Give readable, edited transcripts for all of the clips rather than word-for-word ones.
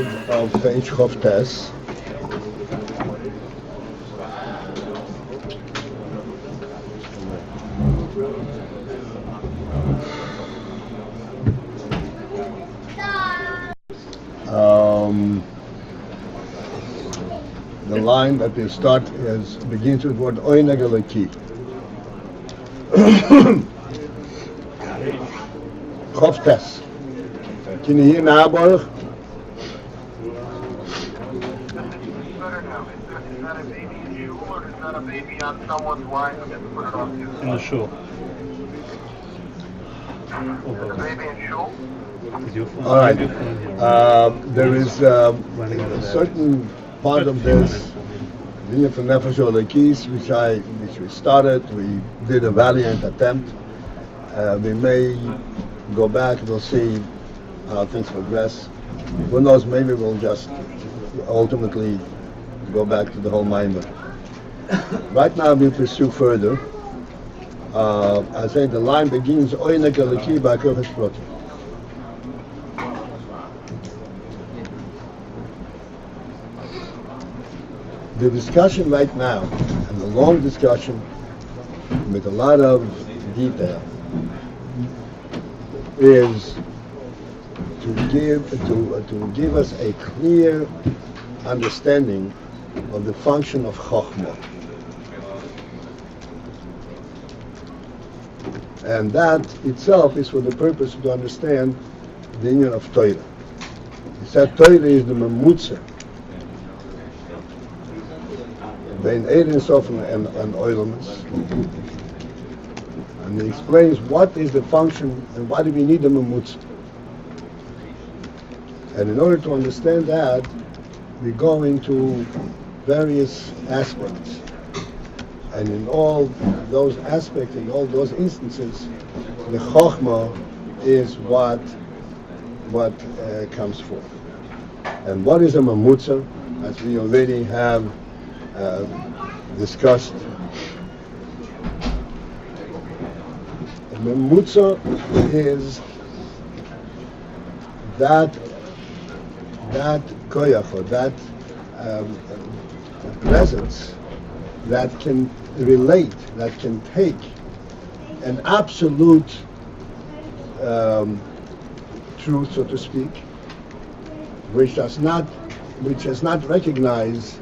side of page Chavtes. The line that they start begins with the word Oyneg Eliki. Chavtes. Can you hear now, Baruch? Is that a baby in you, or is that a baby on someone's wife and then put it on you? In the shul. Is a baby in shul? All right. There is a certain part of this, Dinyan for Nefesh Olekis, which we started. We did a valiant attempt. We may go back. We'll see how things progress. Who knows? Maybe we'll just ultimately go back to the whole Maimer. Right now, we pursue further. I say the line begins Oyneg Eliki ba'Kodesh Protim. The discussion right now, and the long discussion with a lot of detail, is to give us a clear understanding of the function of Chokhmah. And that itself is for the purpose to understand the union of Torah. He said Torah is the Memutze between Ein Sof and Oilamos. And he explains what is the function and why do we need the Memutze. And in order to understand that, we go into various aspects. And in all those aspects, in all those instances, the Chokhmah is what comes forth. And what is a Memutze, as we already have discussed? A Memutze is that koyach, or that presence that can relate, that can take an absolute truth, so to speak, which does not recognize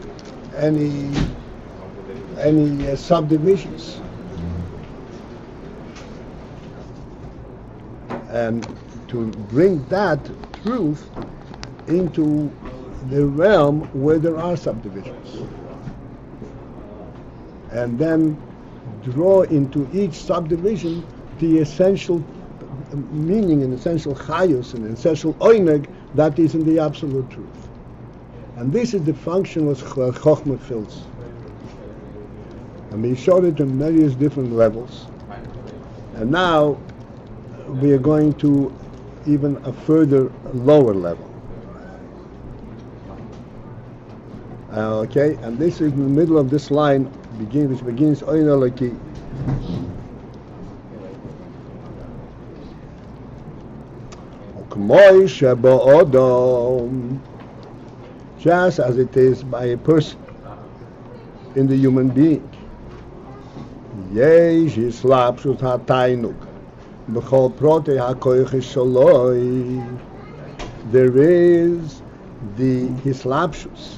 any subdivisions, and to bring that truth into the realm where there are subdivisions, and then draw into each subdivision the essential meaning and essential chayus and essential oyneg that is in the absolute truth. And this is the function of Chokhmah fills. And we showed it in various different levels. And now we are going to even a further lower level. Okay, and this is in the middle of this line, which begins Oyn Eliki. Just as it is by a person in the human being. There is the hislapshus,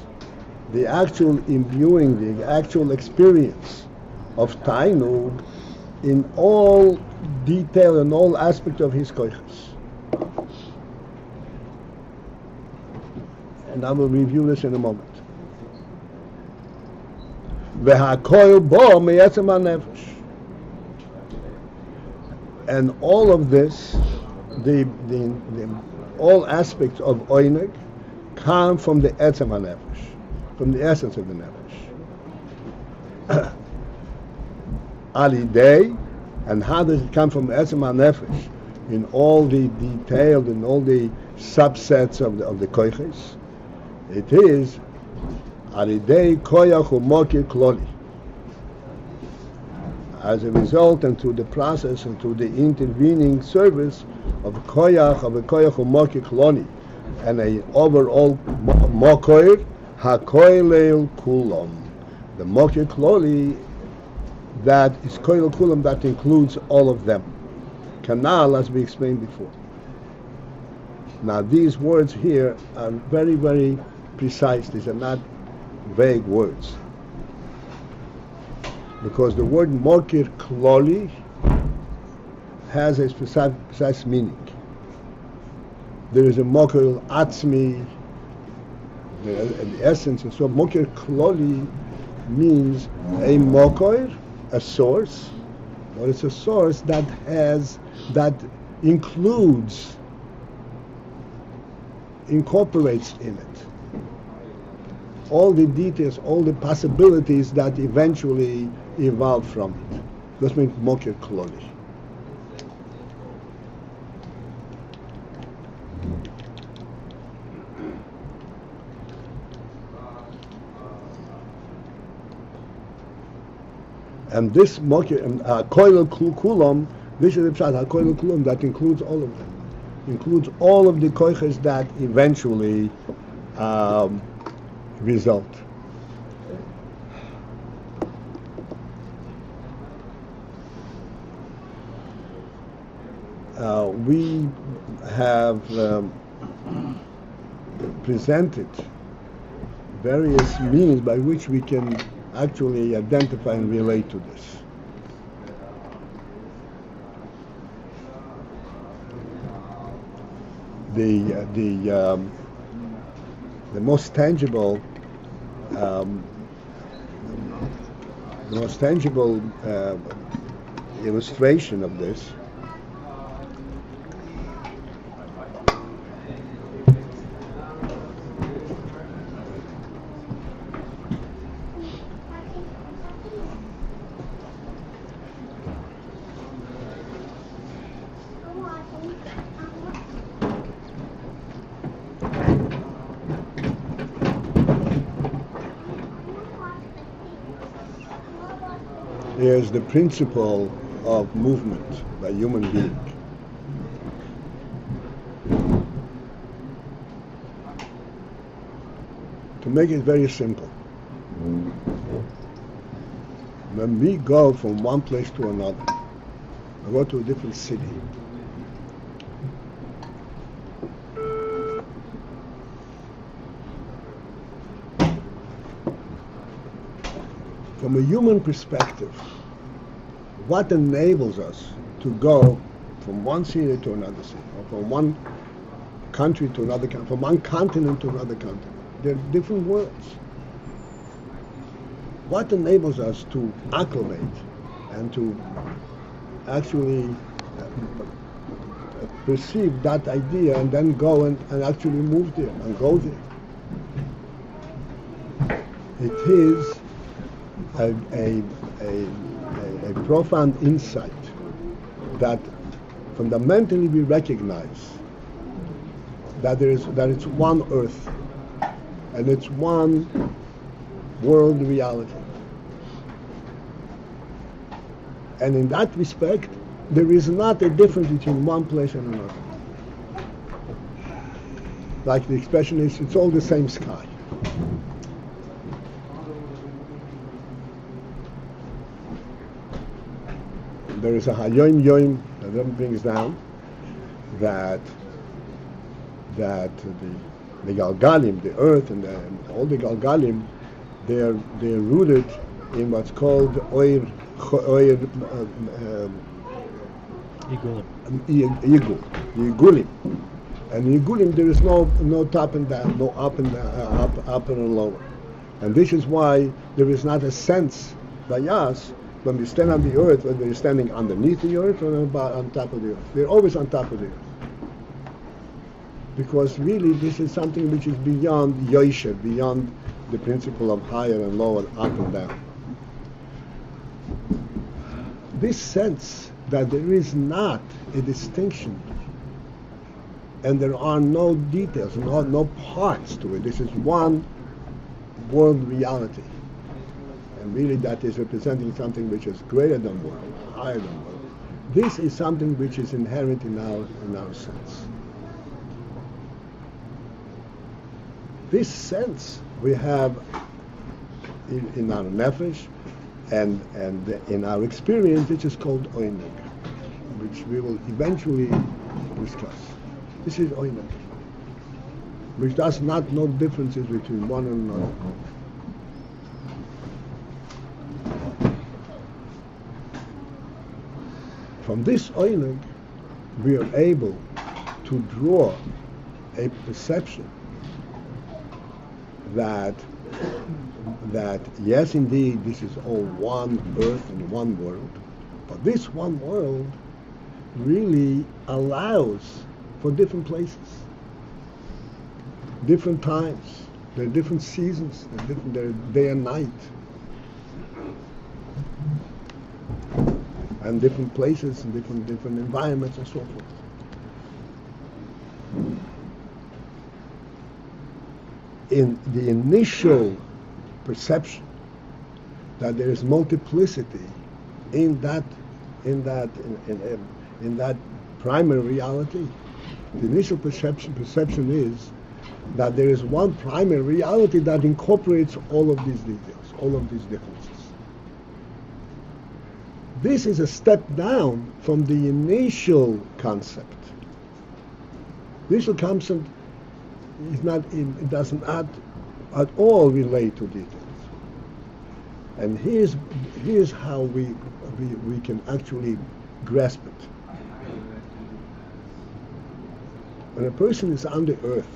the actual imbuing, the actual experience of Tainug in all detail and all aspect of his koiches. And I will review this in a moment. And all of this, all aspects of Oyneg come from the Etzem HaNefesh, from the essence of the Nefesh. Alidei, and how does it come from Etzem HaNefesh in all the detailed and all the subsets of the koiches? It is Alidei koyach u'mokir kloli. As a result, and through the process and through the intervening service of a koyach u'mokir kloli, and a overall mokoir hakoilel kulam. The mokoir kloli that is koilel kulam, that includes all of them. Kanal, as we explained before. Now these words here are very, very precise. These are not vague words. Because the word mokir kloli has a precise meaning. There is a mokir atzmi, the essence, and so mokir kloli means a mokir, a source, or it's a source that incorporates in it all the details, all the possibilities that eventually evolve from it. That's means mokir kloli. And this mokir, koilel kulam, this is the pshat, koilel kulam, that includes all of them. Includes all of the koiches that eventually result. We have presented various means by which we can actually identify and relate to this. The most tangible illustration of this is the principle of movement by human being. To make it very simple, when we go from one place to another, we go to a different city, from a human perspective, what enables us to go from one city to another city, or from one country to another country, from one continent to another continent? They're different worlds. What enables us to acclimate and to actually perceive that idea and then go and actually move there and go there? It is a profound insight that fundamentally we recognize that it's one earth and it's one world reality. And in that respect, there is not a difference between one place and another. Like the expression is, it's all the same sky. There is a hayoim yoim that then brings down that the galgalim, the earth and all the galgalim, they're rooted in what's called yigulim. And yigulim, there is no top and down, no up and down, up and lower. And this is why there is not a sense by us when we stand on the earth, whether we're standing underneath the earth or on top of the earth. We're always on top of the earth. Because really this is something which is beyond Yosher, beyond the principle of higher and lower, up and down. This sense that there is not a distinction and there are no details, no parts to it. This is one world reality. And really that is representing something which is greater than world, higher than world. This is something which is inherent in our sense. This sense we have in our nefesh and in our experience, which is called Oinig, which we will eventually discuss. This is Oinig, which does not know differences between one and another. From this Oinig, we are able to draw a perception that yes, indeed, this is all one earth and one world, but this one world really allows for different places, different times. There are different seasons. There are day and night, and different places and different environments and so forth. In the initial perception that there is multiplicity in that primary reality, the initial perception is that there is one primary reality that incorporates all of these details, all of these differences. This is a step down from the initial concept. The initial concept is not it doesn't at all relate to details. And here's how we can actually grasp it. When a person is on the earth,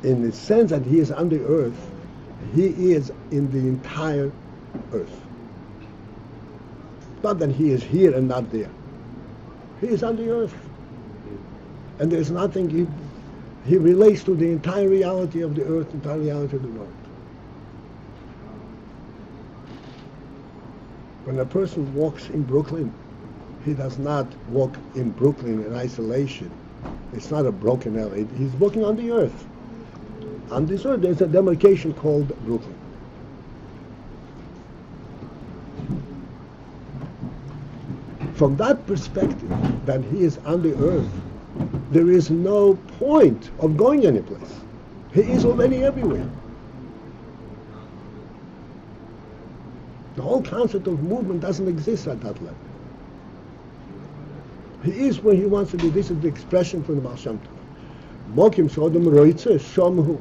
in the sense that he is on the earth, he is in the entire earth. Not that he is here and not there. He is on the earth. And there's nothing, he relates to the entire reality of the earth, entire reality of the world. When a person walks in Brooklyn, he does not walk in Brooklyn in isolation. It's not a broken alley. He's walking on the earth. On this earth, there's a demarcation called Brooklyn. From that perspective, that he is on the earth, there is no point of going anyplace. He is already everywhere. The whole concept of movement doesn't exist at that level. He is where he wants to be. This is the expression from the Baal Shem Tov. Mokim shodom roitze shomhu.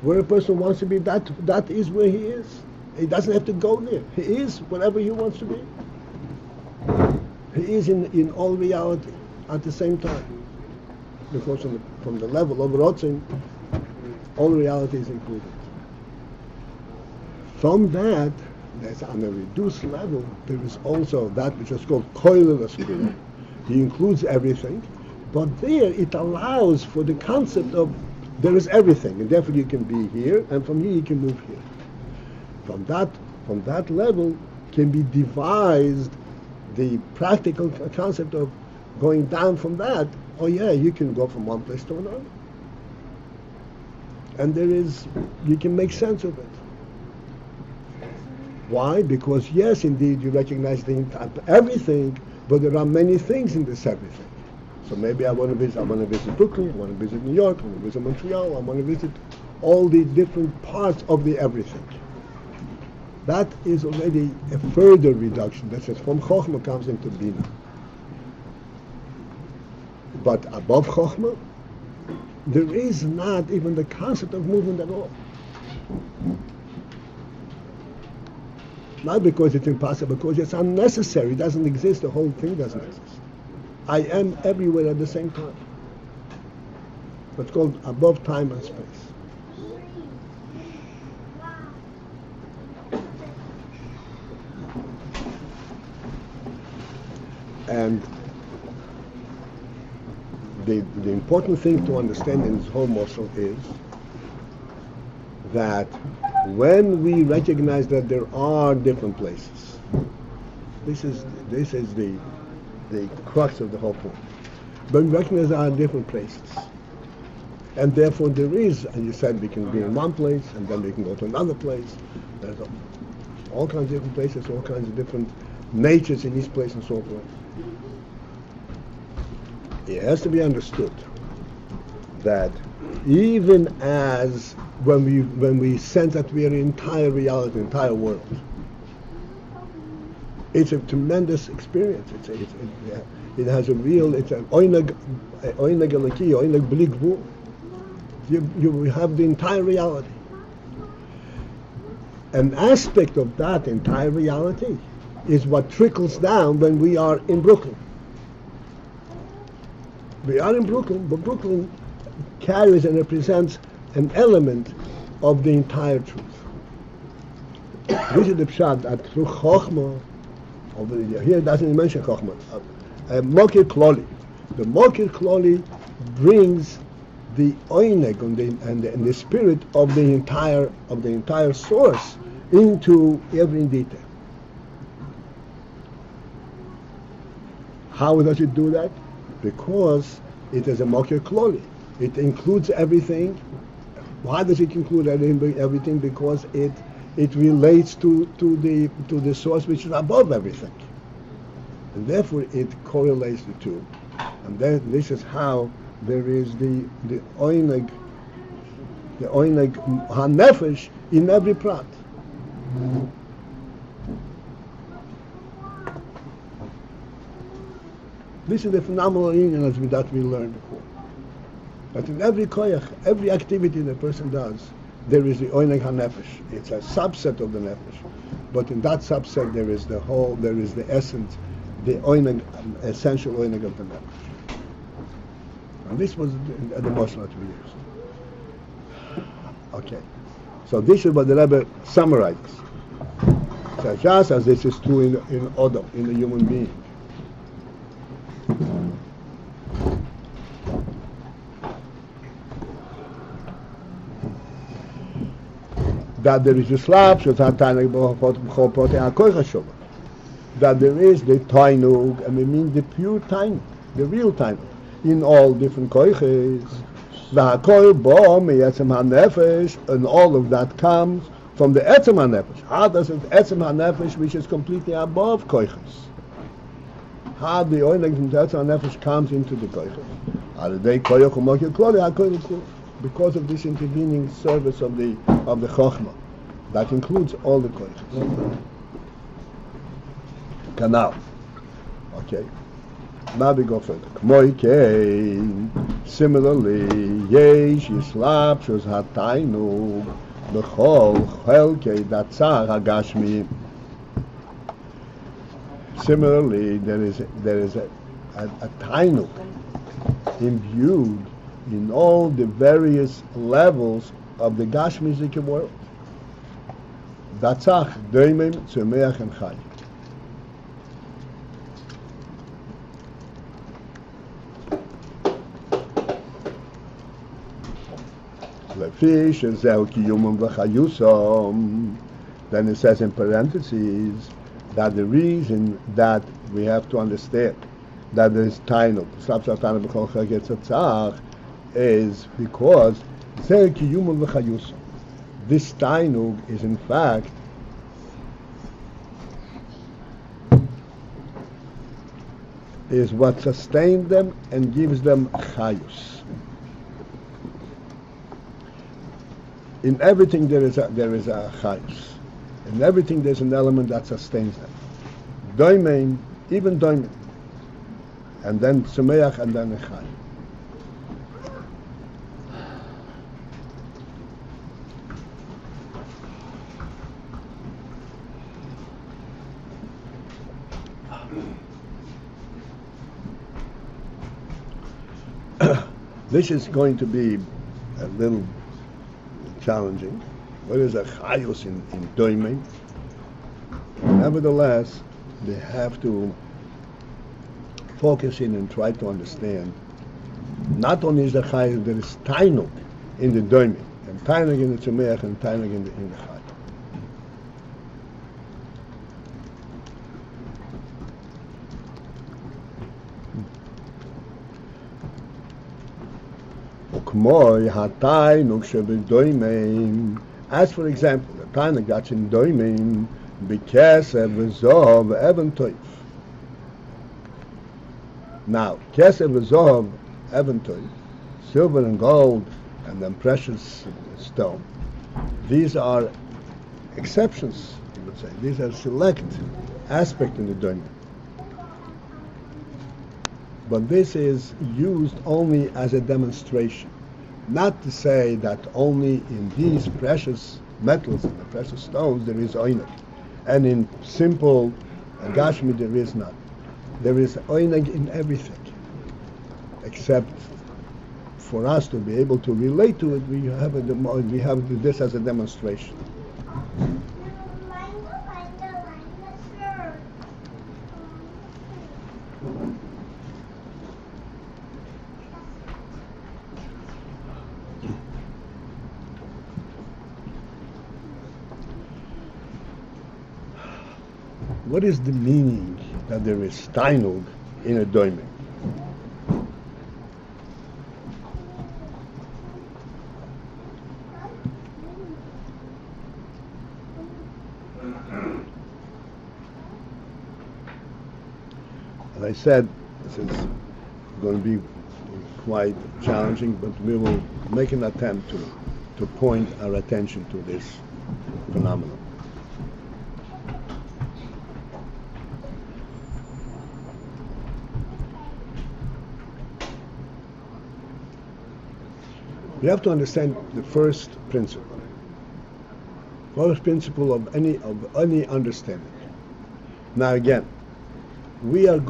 Where a person wants to be, that is where he is. He doesn't have to go there. He is wherever he wants to be. He is in all reality at the same time. Because from the level of Rotzin, all reality is included. From that, that's on a reduced level, there is also that which is called Koilel Askira. He includes everything, but there it allows for the concept of there is everything, and therefore you can be here, and from here you can move here. From that level can be devised the practical concept of going down from that. Oh yeah, you can go from one place to another. And you can make sense of it. Why? Because yes, indeed, you recognize everything, but there are many things in this everything. So maybe I want to visit Brooklyn, I want to visit New York, I want to visit Montreal, I want to visit all the different parts of the everything. That is already a further reduction. That says from Chokhmah comes into Bina. But above Chokhmah, there is not even the concept of movement at all. Not because it's impossible, because it's unnecessary. It doesn't exist. The whole thing doesn't exist. I am everywhere at the same time. What's called above time and space. And the important thing to understand in this whole morsel is that when we recognize that there are different places, this is the crux of the whole point. But we recognize there are different places, and therefore there is, and you said we can be in one place, and then we can go to another place. There's all kinds of different places, all kinds of different natures in each place, and so forth. it has to be understood that even as when we sense that we are the entire reality, the entire world, it's a tremendous experience. It has a real, it's an oineg eliki, oineg bli gvul. You have the entire reality. An aspect of that entire reality is what trickles down when we are in Brooklyn. We are in Brooklyn, but Brooklyn carries and represents an element of the entire truth. This is the pshat that through Chochmah, over here it doesn't mention Chochmah, Mokir Kloli. The Mokir Kloli brings the oineg and the spirit of the entire source into every detail. How does it do that? Because it is a Mokir Kloli. It includes everything. Why does it include everything? Because it relates to the source which is above everything, and therefore it correlates the two. And then this is how there is the oineg hanefesh in every prat. This is the phenomenal union that we learned before. But in every koyach, every activity the person does, there is the oineg hanefesh. It's a subset of the nefesh, but in that subset there is the essence, the oineg, essential oineg of the nefesh. And this was the Moshe that we used. Okay, so this is what the Rebbe summarizes. So just as this is true in Adam, in the human being. That there is a slab, that there is the tainug, and we mean the pure tainug, the real tainug, in all different koiches. And all of that comes from the etzem hanefesh. How does it etzem hanefesh, which is completely above koiches? How the oineg from the etzem hanefesh comes into the koiches? Because of this intervening service of the chokhmah, that includes all the koiches. Canal. Okay. Now we go further. Similarly, yesh yislap shos hatainu b'chol chelkei datzar hagashmi. Similarly, there is a tainuk imbued in all the various levels of the Gashmizik world. Datzach, Doimim, Tzumeach, and Chai. Lefish, and Zeh Kiyumim v'chayusom. Then it says in parentheses that the reason that we have to understand that there is tainuk, is because this tainug is in fact is what sustains them and gives them chayus. In everything there is a chayus. In everything there's an element that sustains them. Doimein, even doimein, and then tzumeach, and then echai. This is going to be a little challenging. What is a chayus in doimein? Nevertheless, they have to focus in and try to understand. Not only is the chayus, there is tainuk in the doimein, and tainuk in the tzumeach, and tainuk in the chayus. As for example, the tainuk that's in doimein, because of Zov Evan Toif. Now, kesef v'zohav, eventually, silver and gold, and then precious stone. These are exceptions, you would say. These are select aspects in the domain. But this is used only as a demonstration. Not to say that only in these precious metals and the precious stones there is oineg. And in simple gashmi there is not. There is oineg in everything. Except for us to be able to relate to it, we have this as a demonstration. What is the meaning that there is tainug in a doime? As I said, this is going to be quite challenging, but we will make an attempt to point our attention to this phenomenon. We have to understand the first principle. First principle of any understanding. Now again, we are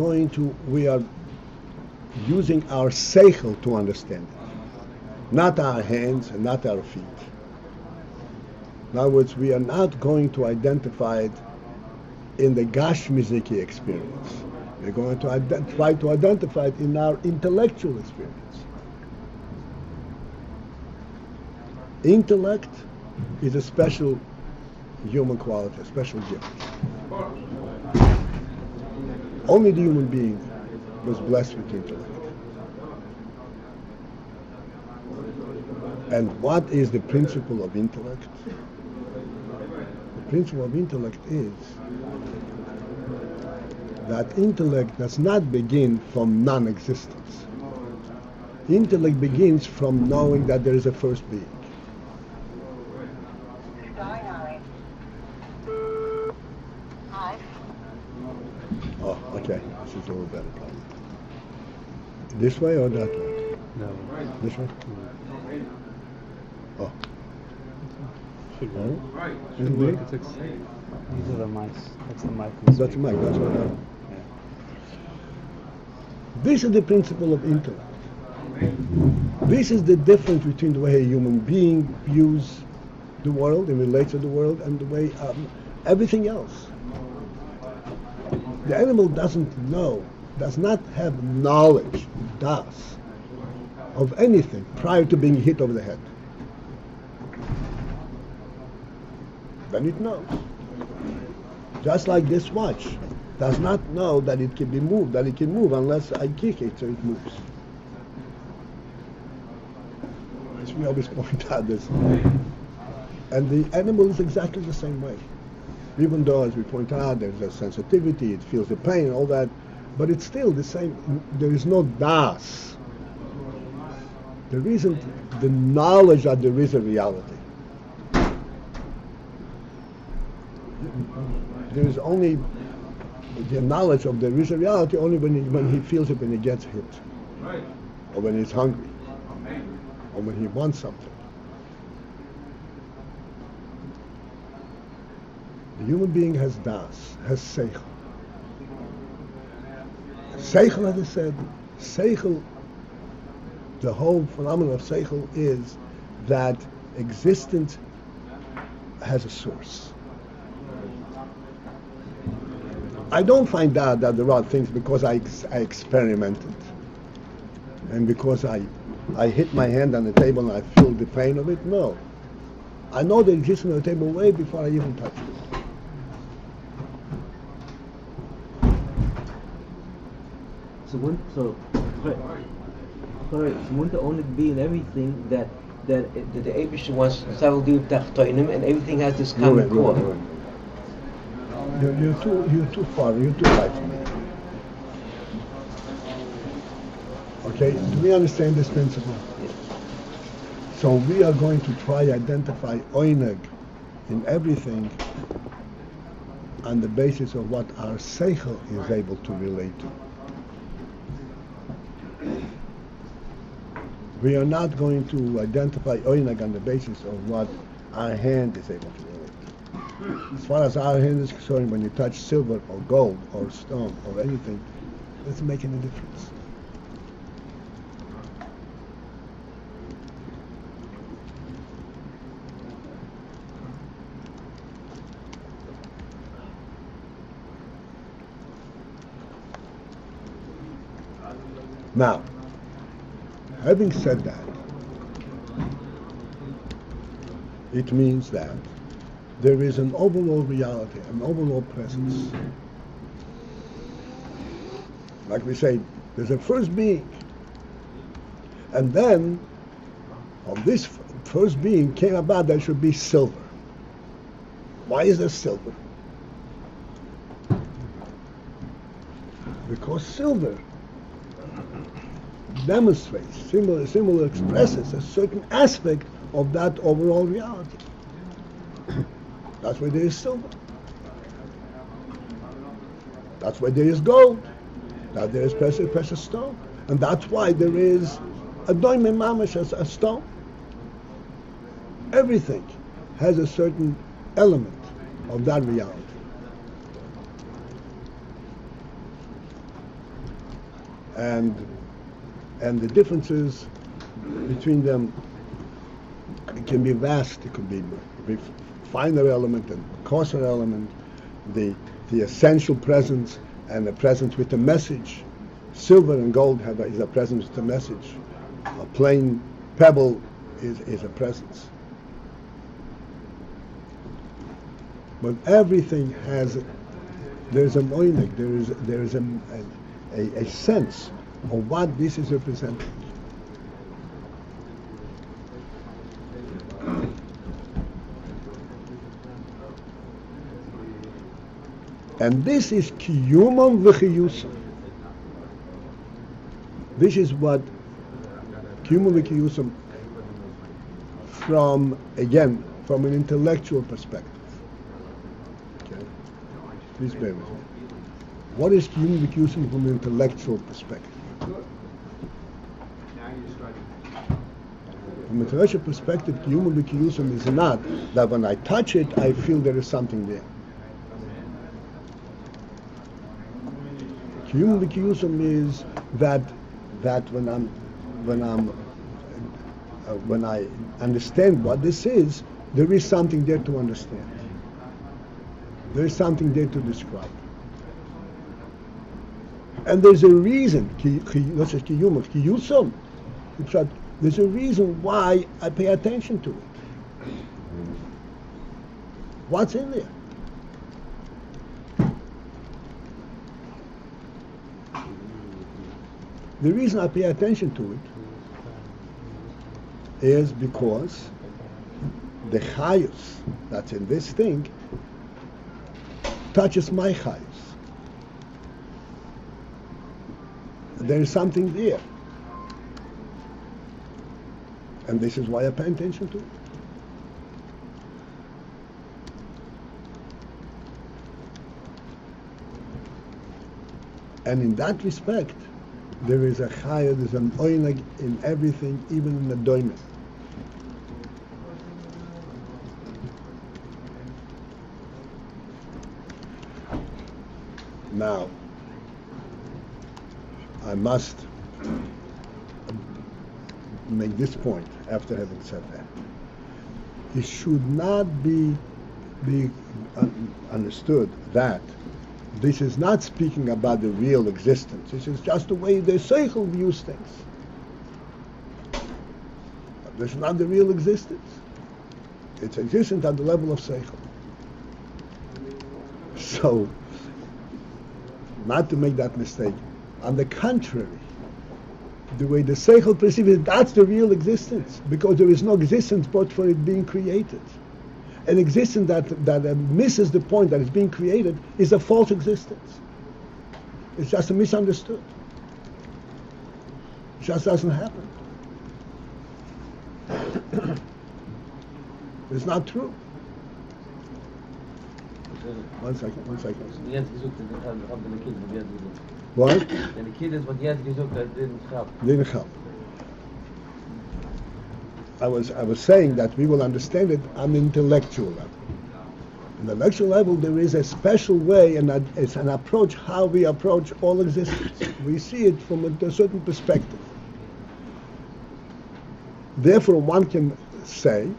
using our seichel to understand it, not our hands and not our feet. In other words, we are not going to identify it in the gashmiziki experience. We're going to try to identify it in our intellectual experience. Intellect is a special human quality, a special gift. Only the human being was blessed with intellect. And what is the principle of intellect? The principle of intellect is that intellect does not begin from non-existence. Intellect begins from knowing that there is a first being. Oh, okay. This is a little better. This way or that way? No. This way? Oh. Should All work. right. Should work. These are the mics. That's the mic. That's the mic. That's what I have. Yeah. This is the principle of intellect. This is the difference between the way a human being views the world and relates to the world and the way everything else. The animal doesn't know, does not have knowledge, does, of anything prior to being hit over the head. Then it knows. Just like this watch does not know that it can be moved, that it can move unless I kick it so it moves. As we always point out this. And the animal is exactly the same way. Even though, as we point out, there's a sensitivity, it feels the pain, all that, but it's still the same. There is no das. There isn't the knowledge that there is a reality. There is only the knowledge of there is a reality only when he feels it, when he gets hit, or when he's hungry, or when he wants something. The human being has das, has seichel. Seichel, as I said, seichel, the whole phenomenon of seichel is that existence has a source. I don't find out that there are things because I experimented and because I hit my hand on the table and I feel the pain of it. No. I know the existence of the table way before I even touch it. So wouldn't the only be in everything that the Eibush wants to do tachtoinim and everything has this common core. You're too far. You're too high for me. Okay, do we understand this principle? So we are going to try identify oineg in everything on the basis of what our seichel is able to relate to. We are not going to identify oineg on the basis of what our hand is able to relate to. As far as our hand is concerned, when you touch silver or gold or stone or anything, it doesn't make any difference. Now, having said that, it means that there is an overall reality, an overall presence. Like we say, there's a first being. And then, of this first being came about there should be silver. Why is there silver? Because silver demonstrates, similar expresses a certain aspect of that overall reality. That's why there is silver. That's why there is gold. That there is precious stone. And that's why there is a doime mamash, a stone. Everything has a certain element of that reality. And the differences between them, it can be vast. It could be finer element and coarser element, the essential presence and the presence with the message. Silver and gold is a presence with the message. A plain pebble is a presence. But everything there's a moinik, there is a sense of what this is representing. And this is kiyumam v'chiyusam. This is what kiyumam v'chiyusam from an intellectual perspective. Okay? Please bear with me. What is kiyumam v'chiyusam from an intellectual perspective? From a intellectual perspective, kiyumam v'chiyusam is not that when I touch it, I feel there is something there. Kiyum v'kiyusam is that when I understand what this is, there is something there to understand. There is something there to describe. And there's a reason, not just kiyum, kiyusam. There's a reason why I pay attention to it. What's in there? The reason I pay attention to it is because the chayus that's in this thing touches my chayus. There is something there. And this is why I pay attention to it. And in that respect, there is a chaya, there's an oineg in everything, even in the doime. Now, I must make this point after having said that. It should not be understood that this is not speaking about the real existence. This is just the way the seichel views things. This is not the real existence. It's existence at the level of seichel. So, not to make that mistake. On the contrary, the way the seichel perceives it, that's the real existence, because there is no existence but for it being created. An existence that misses the point that it's being created is a false existence. It's just a misunderstood. It just doesn't happen. It's not true. One second. What? Didn't help. I was saying that we will understand it on the intellectual level. On the intellectual level, there is a special way, and it's an approach how we approach all existence. We see it from a certain perspective. Therefore, one can think,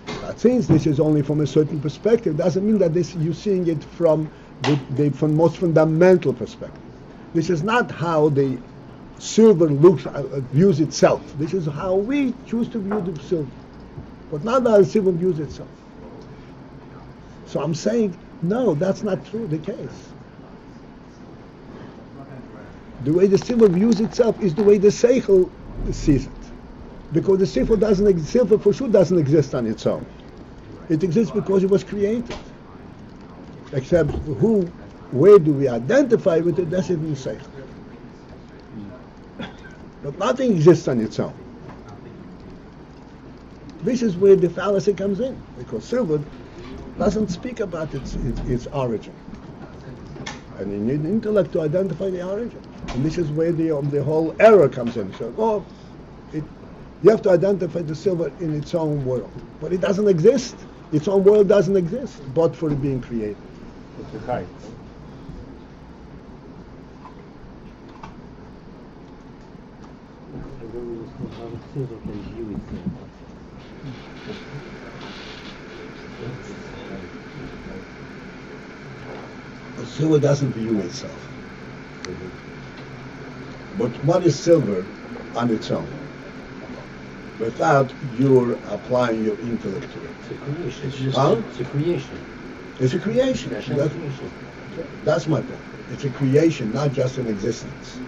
that since this is only from a certain perspective, doesn't mean that you're seeing it from the most fundamental perspective. This is not how the silver views itself. This is how we choose to view the silver, but not how the silver views itself. So I'm saying, no, that's not true, the case. The way the silver views itself is the way the seichel sees it. Because the silver for sure doesn't exist on its own. It exists because it was created. Except where do we identify with it? That's in the seichel. But nothing exists on its own. This is where the fallacy comes in, because silver doesn't speak about its origin. And you need intellect to identify the origin. And this is where the whole error comes in. So, you have to identify the silver in its own world. But it doesn't exist. Its own world doesn't exist, but for it being created. It's right. Silver can view itself. Silver doesn't view itself. But what is silver on its own? Without your applying your intellect to it. It's a creation. It's just Huh? It's a creation. It's a creation. Hashem That's, creation. that's my point. It's a creation, not just an existence.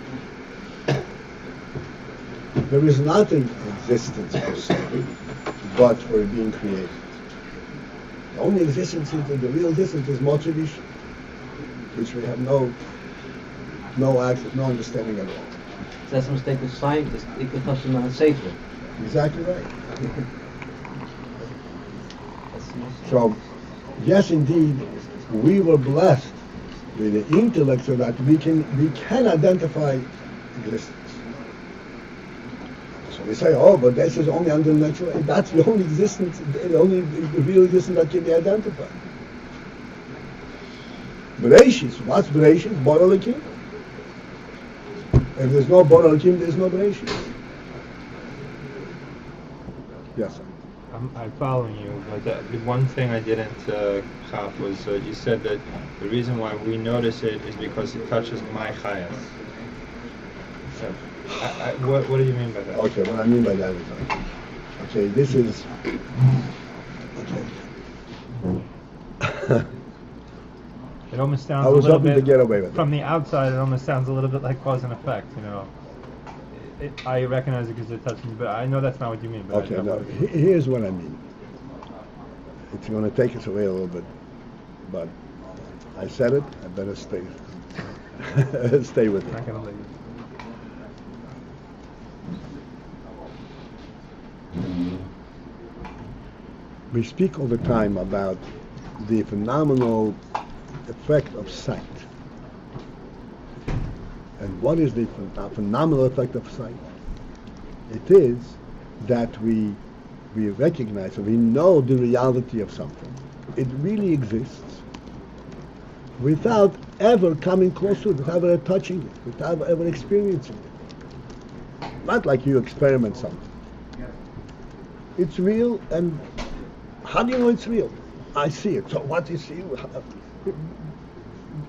There is nothing in existence per se, but for it being created. The only existence is the real existence is Motzerish, which we have no access, no understanding at all. That's a mistake of scientists. They could touch them on safer. Exactly right. So, yes, indeed, we were blessed with the intellect so that we can identify existence. So we say, oh, but this is only under natural. That's the only existence, the only real existence that can be identified. Bereshis, what's Bereshis? Bor Elokim. If there's no Bor Elokim, there's no Bereshis. Yes, sir. I'm following you, but the one thing I didn't cop was you said that the reason why we notice it is because it touches my chayas. So, what do you mean by that? Okay, what I mean by that is, okay, this is, okay. It almost sounds I was a little hoping bit, to get away with it. from the outside, it almost sounds a little bit like cause and effect, you know. I recognize it because it touched me, but I know that's not what you mean. But Okay, no, here's what I mean. It's going to take us away a little bit, but I said it, I better stay stay with I'm not it. going to let you. We speak all the time about the phenomenal effect of sight. And what is the phenomenal effect of sight? It is that we recognize, or we know the reality of something. It really exists without ever coming close to it, without ever touching it, without ever experiencing it. Not like you experiment something. It's real, and how do you know it's real? I see it. So what you see,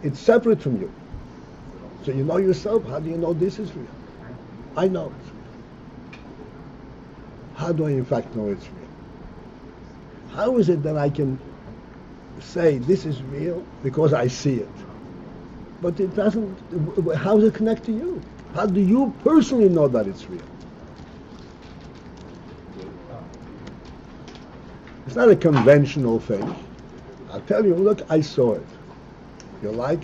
it's separate from you. So you know yourself. How do you know this is real? I know it's real. How do I in fact know it's real? How is it that I can say this is real because I see it? But it doesn't, how does it connect to you? How do you personally know that it's real? It's not a conventional thing. I'll tell you, look, I saw it. You like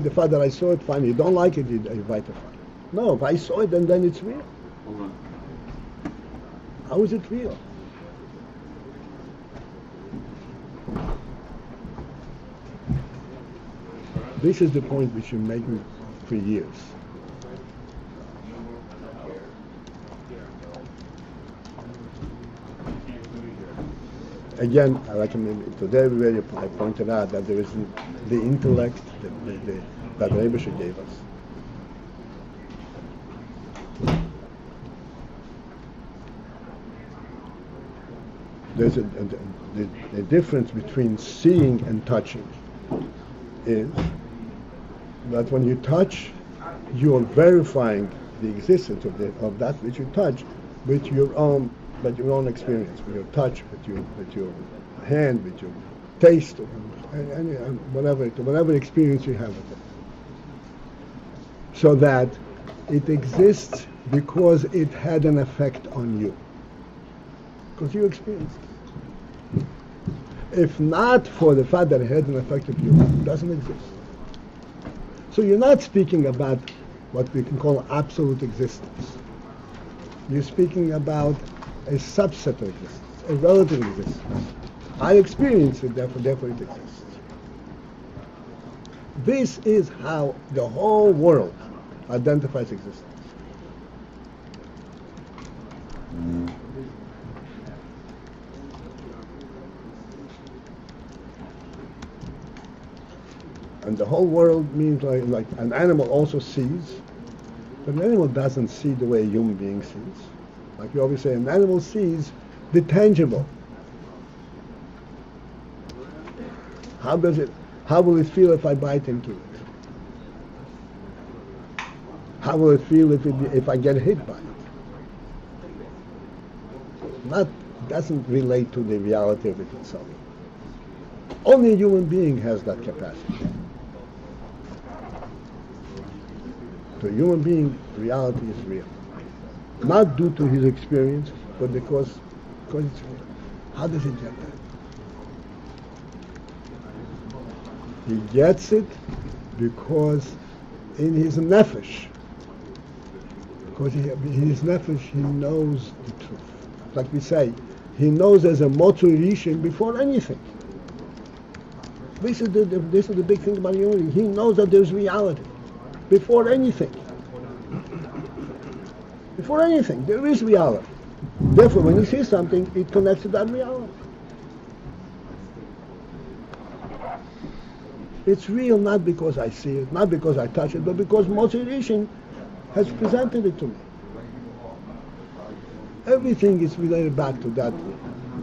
the fact that I saw it? Fine. You don't like it, you invite it. Fine. No, if I saw it and then it's real. How is it real? This is the point which you're making for years. Again, like today I pointed out that there is the intellect that the Rebbe gave us. There's the difference between seeing and touching is that when you touch, you are verifying the existence of that which you touch with your own experience, with your touch, with your hand, with your taste, and whatever experience you have with it. So that it exists because it had an effect on you. Because you experienced it. If not for the fact that it had an effect on you, it doesn't exist. So you're not speaking about what we can call absolute existence. You're speaking about a subset of existence, a relative existence. I experience it, therefore it exists. This is how the whole world identifies existence. And the whole world means like an animal also sees, but an animal doesn't see the way a human being sees. Like we always say, an animal sees the tangible. How will it feel if I bite into it? How will it feel if I get hit by it? Doesn't relate to the reality of it itself. Only a human being has that capacity. To a human being, reality is real. Not due to his experience, but because it's real. How does he get that? He gets it because in his nefesh, because in his nefesh he knows the truth. Like we say, he knows there's a motor rishon before anything. This is the big thing about humanity. He knows that there's reality before anything. Before anything, there is reality. Therefore, when he sees something, it connects to that reality. It's real not because I see it, not because I touch it, but because Moshe Rishon has presented it to me. Everything is related back to that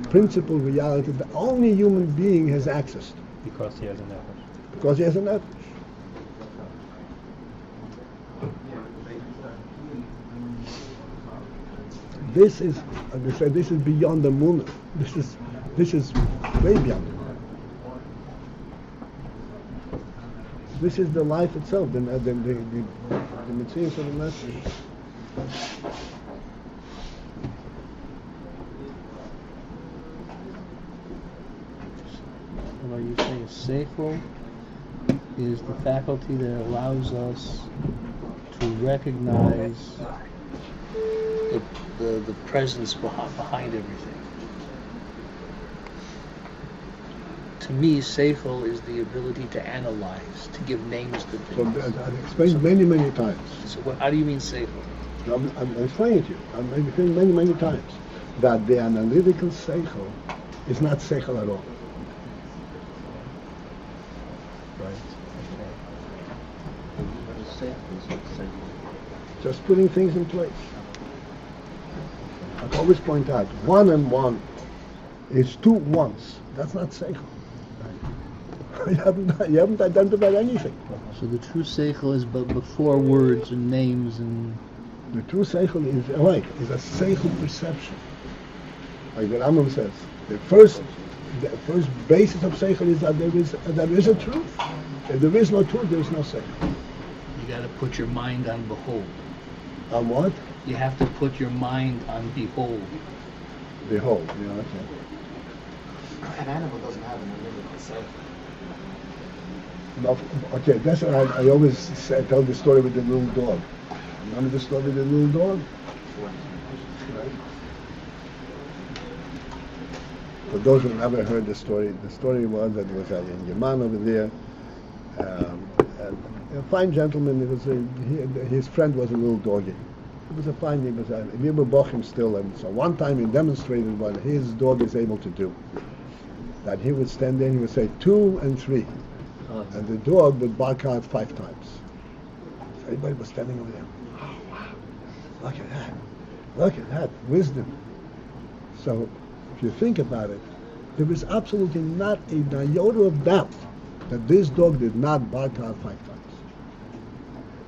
principal reality that only human being has access to. Because he has a nefesh. Because he has a nefesh. This is, as we say, this is beyond the moon. This is way beyond the moon. This is the life itself, the mitzvah of the message. And are you saying seichel is the faculty that allows us to recognize the presence behind everything? To me, seichel is the ability to analyze, to give names to things. So I've explained many times. So how do you mean seichel? I'm explaining to you. I'm explaining many times that the analytical seichel is not seichel at all. Just putting things in place. I always point out, 1 and 1 is 2 ones. That's not seichel. You haven't identified anything. So the true seichel is but before words and names and... The true seichel is a seichel perception. Like the Rambam says, the first basis of seichel is that there is a truth. If there is no truth, there is no seichel. You got to put your mind on behold. On what? You have to put your mind on behold. Behold, okay. An animal doesn't have an analytical seichel. No, okay, that's what I always tell the story with the little dog. Remember the story of the little dog? For those who never heard the story was that there was a man over there, a fine gentleman. His friend was a little doggy. It was a fine. We were bochim still, and so one time he demonstrated what his dog is able to do. That he would stand there and he would say 2 and 3, and the dog would bark out 5 times. So everybody was standing over there. Oh wow! Look at that! Look at that wisdom. So, if you think about it, there is absolutely not a iota of doubt that this dog did not bark out 5 times.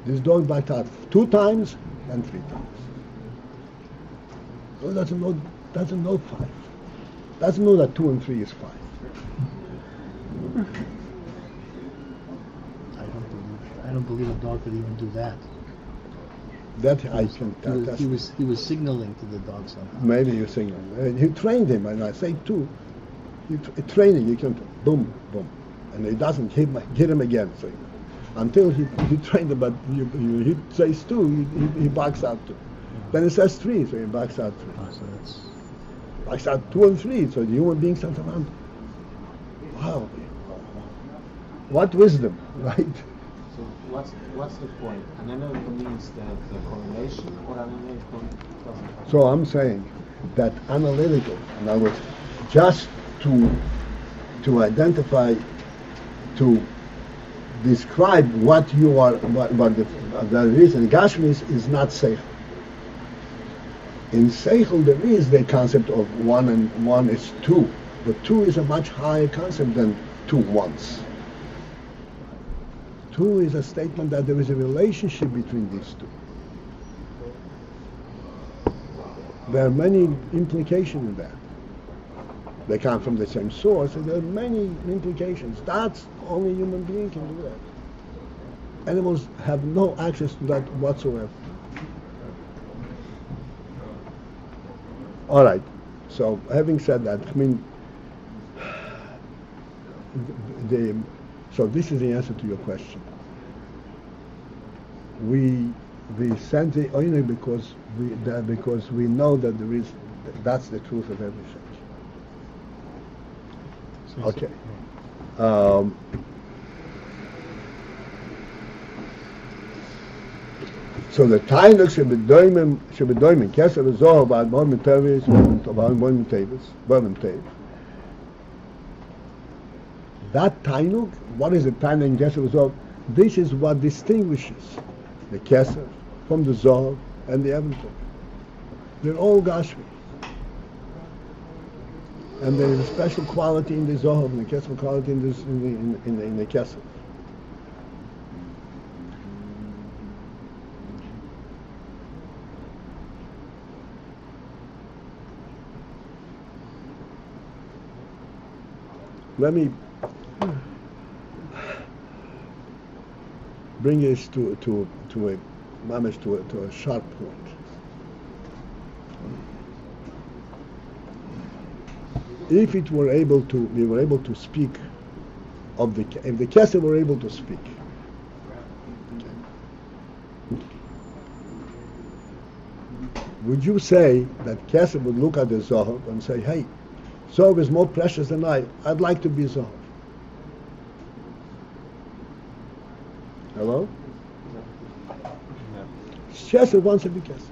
This dog barked out 2 times and 3 times. So doesn't know 5. Doesn't know that 2 and 3 is 5. I don't believe a dog could even do that. That I can. He was signaling to the dog somehow. Maybe you're signaling. He trained him, and I say too. Training, you can boom, boom, and he doesn't hit him again. So until he trained him, but he says 2, he barks out 2. Then he says 3, so he barks out 3. So that's Barks out 2 and 3. So the human being stands around. Wow, what wisdom, right? So what's the point? Analytical means the correlation, or analytical doesn't have. So I'm saying that analytical, in other words, just to identify, to describe what you are, what the reason Gashmis is not Seichel. In Seichel there is the concept of 1 and 1 is 2, but 2 is a much higher concept than 2 ones. 2 is a statement that there is a relationship between these 2. There are many implications in that. They come from the same source, and there are many implications. That's only human being can do that. Animals have no access to that whatsoever. All right. So, having said that, I mean, so this is the answer to your question. We send the Ayin because we know that that's the truth of everything. Okay. So the Tainuk should be doimim keser v'zohar ba'ad mo'im tevis ba'ad mo'im tevis. That Tainuk, what is the Tainuk in keser v'zohar? This is what distinguishes the keser from the zohar and the evantor. They're all Gashmi. And there is a special quality in the Zohar, and a special quality in the Kesef. Let me bring us to a sharp point. If we were able to speak of if the Kesef were able to speak, would you say that Kesef would look at the Zohar and say, hey, Zohar is more precious than I'd like to be Zohar? Hello? Kesef wants to be Kesef.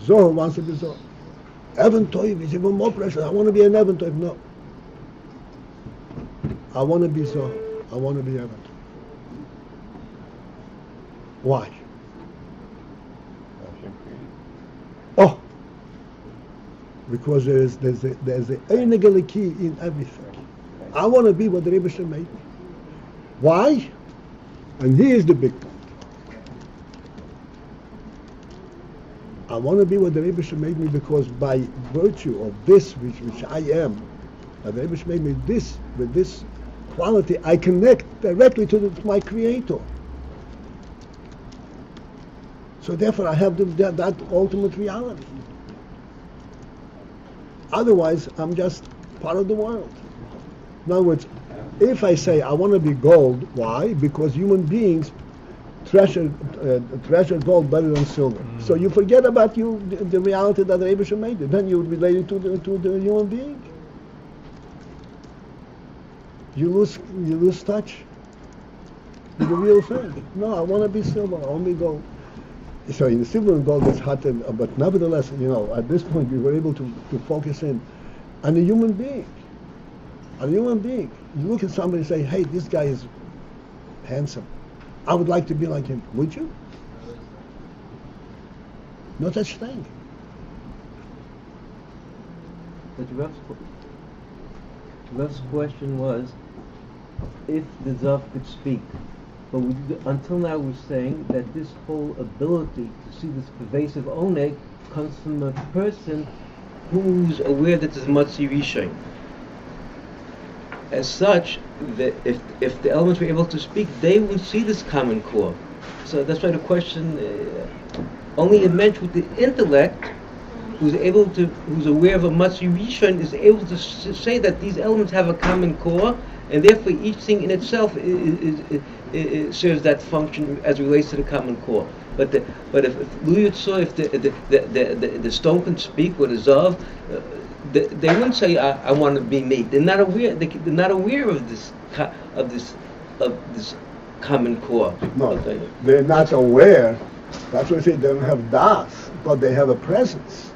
Zohar wants to be Zohar. Evan Toiv is even more precious. I want to be an Evan Toiv. No. I want to be Zohar. I want to be Evan Toiv. Why? Oh, because there's the Einigal key in everything. I want to be what the Rebbe made me. Why? And here's the big point. I want to be what the Rebbe made me because by virtue of this which I am, the Rebbe made me this, with this quality, I connect directly to my Creator. So therefore I have that ultimate reality. Otherwise, I'm just part of the world. In other words, if I say I want to be gold, why? Because human beings treasure gold better than silver. So you forget about the reality that the Eibusher made it. Then you relate it to the human being. You lose touch with the real thing. No, I want to be silver. Only gold. So in silver and gold it's hot, but nevertheless, at this point we were able to focus in on a human being. On a human being. You look at somebody and say, hey, this guy is handsome. I would like to be like him. Would you? No such thing. But Rev's question was, if the Zav could speak. But until now we're saying that this whole ability to see this pervasive oneg comes from a person who's aware that there's Matzi Rishon. As such, that if the elements were able to speak, they would see this common core. So that's why the question, only a mensch with the intellect, who's aware of a Matzi Rishon, is able to say that these elements have a common core, and therefore each thing in itself it serves that function as it relates to the common core. But if Luyut saw, if the stone can speak or the Zav, they wouldn't say I want to be me. They're not aware. They're not aware of this common core. No, they're not aware. That's why I say they don't have das, but they have a presence.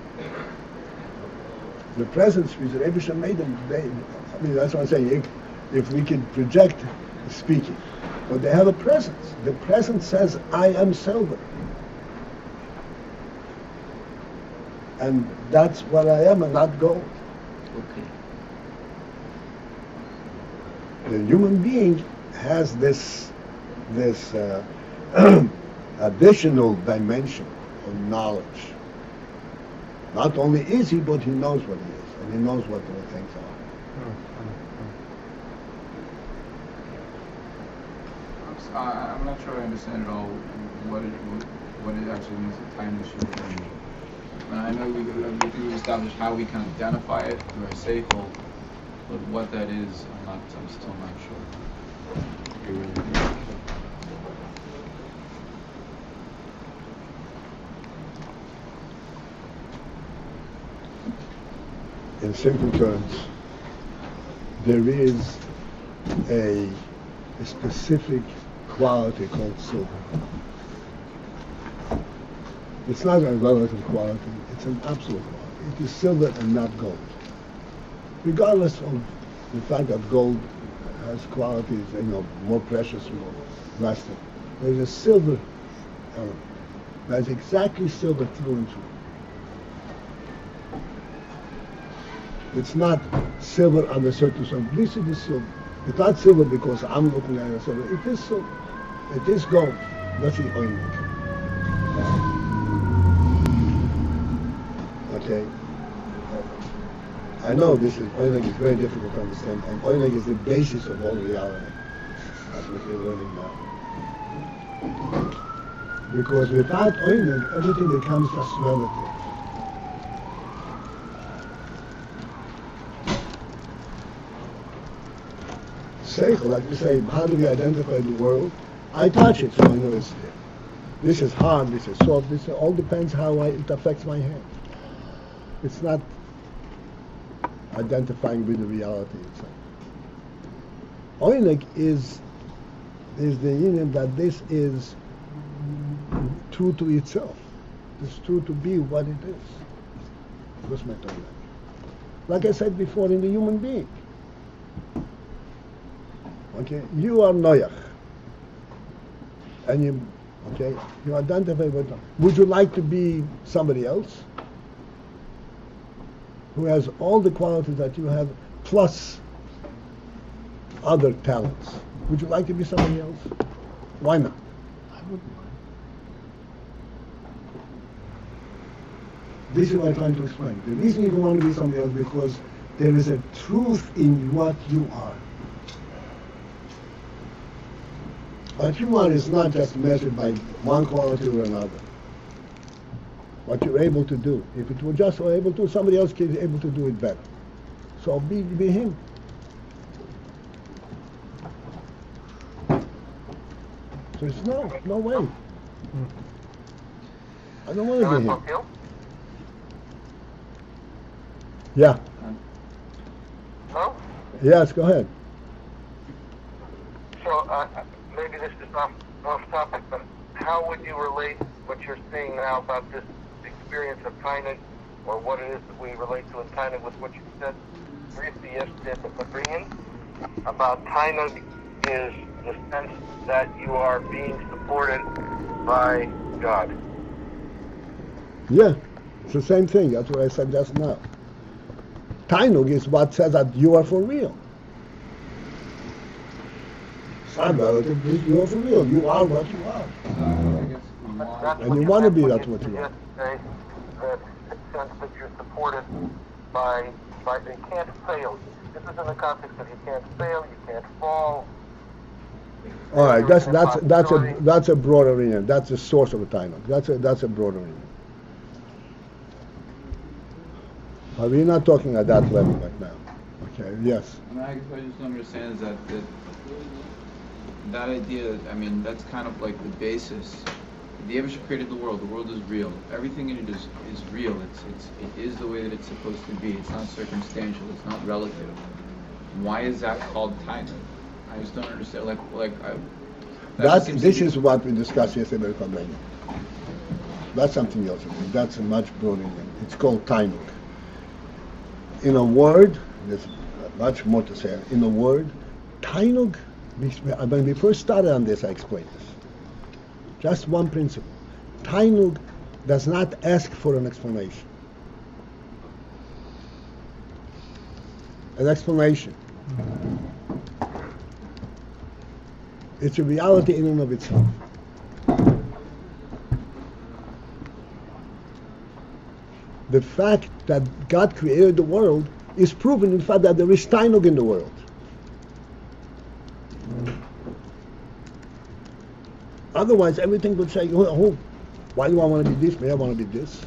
The presence which the Eibusher made them. That's what I'm saying. If we can project speaking, but they have a presence. The presence says, I am silver. And that's what I am and not gold. Okay. The human being has this additional dimension of knowledge. Not only is he, but he knows what he is, and he knows what the things are. I'm not sure I understand at all what it actually means, the time issue. And I know we established how we can identify it through our seichel, but what that is, I'm still not sure. In simple terms, there is a specific quality called silver. It's not a relative quality, it's an absolute quality. It is silver and not gold. Regardless of the fact that gold has qualities, more precious, more lasting. There's a silver element. That's exactly silver through and through. It's not silver under certain circumstances. This is the silver. It's not silver because I'm looking at it as silver. It is silver. It is gold. That's the oinik. Okay. I know oinik is very difficult to understand, and oinik is the basis of all reality. That's what we're learning now. Because without oinik, everything becomes just relative. Seichel, like we say, how do we identify the world? I touch it, so I know it's there. This is hard, this is soft, this all depends how it affects my hand. It's not identifying with the reality itself. Oinek is the union that this is true to itself. It's true to be what it is. That's my oinek. Like I said before, in the human being. Okay, you are Noach, and you identify with them. Would you like to be somebody else who has all the qualities that you have plus other talents? Would you like to be somebody else? Why not? I wouldn't mind. This is what I'm trying to explain. The reason you want to be somebody else is because there is a truth in what you are. What you are is not just measured by one quality or another. What you're able to do. If it were just able to, somebody else is able to do it better. So be him. So it's no way. I don't want to be him. Paltiel? Yeah. No? Yes, go ahead. So, maybe this is off topic, but how would you relate what you're saying now about this experience of Tainug, or what it is that we relate to in Tainug with what you said briefly yesterday at the Fabreon about Tainug is the sense that you are being supported by God? Yeah, it's the same thing. That's what I said just now. Tainug is what says that you are for real. Some relative, you are for real. You are what you are. And you want to be that what you are. The sense that you're supported by you can't fail. This is in the context of you can't fail, you can't fall. All right, that's a broader meaning. That's the source of a Tainug. That's a broader meaning. But we're not talking at that level right now. Okay, yes. And I guess what I just don't understand is that idea, I mean, that's kind of like the basis. The Abishah created the world is real. Everything in it is real. It is the way that it's supposed to be. It's not circumstantial, it's not relative. Why is that called Tainug? I just don't understand, This is what we discussed yesterday with Paltiel. That's something else. That's a much broader thing. It's called Tainug. In a word, there's much more to say. In a word, Tainug, when we first started on this, I explained this. Just one principle. Tainug does not ask for an explanation. An explanation. It's a reality in and of itself. The fact that God created the world is proven in the fact that there is Tainug in the world. Otherwise, everything would say, oh, why do I want to be this? Maybe I want to be this.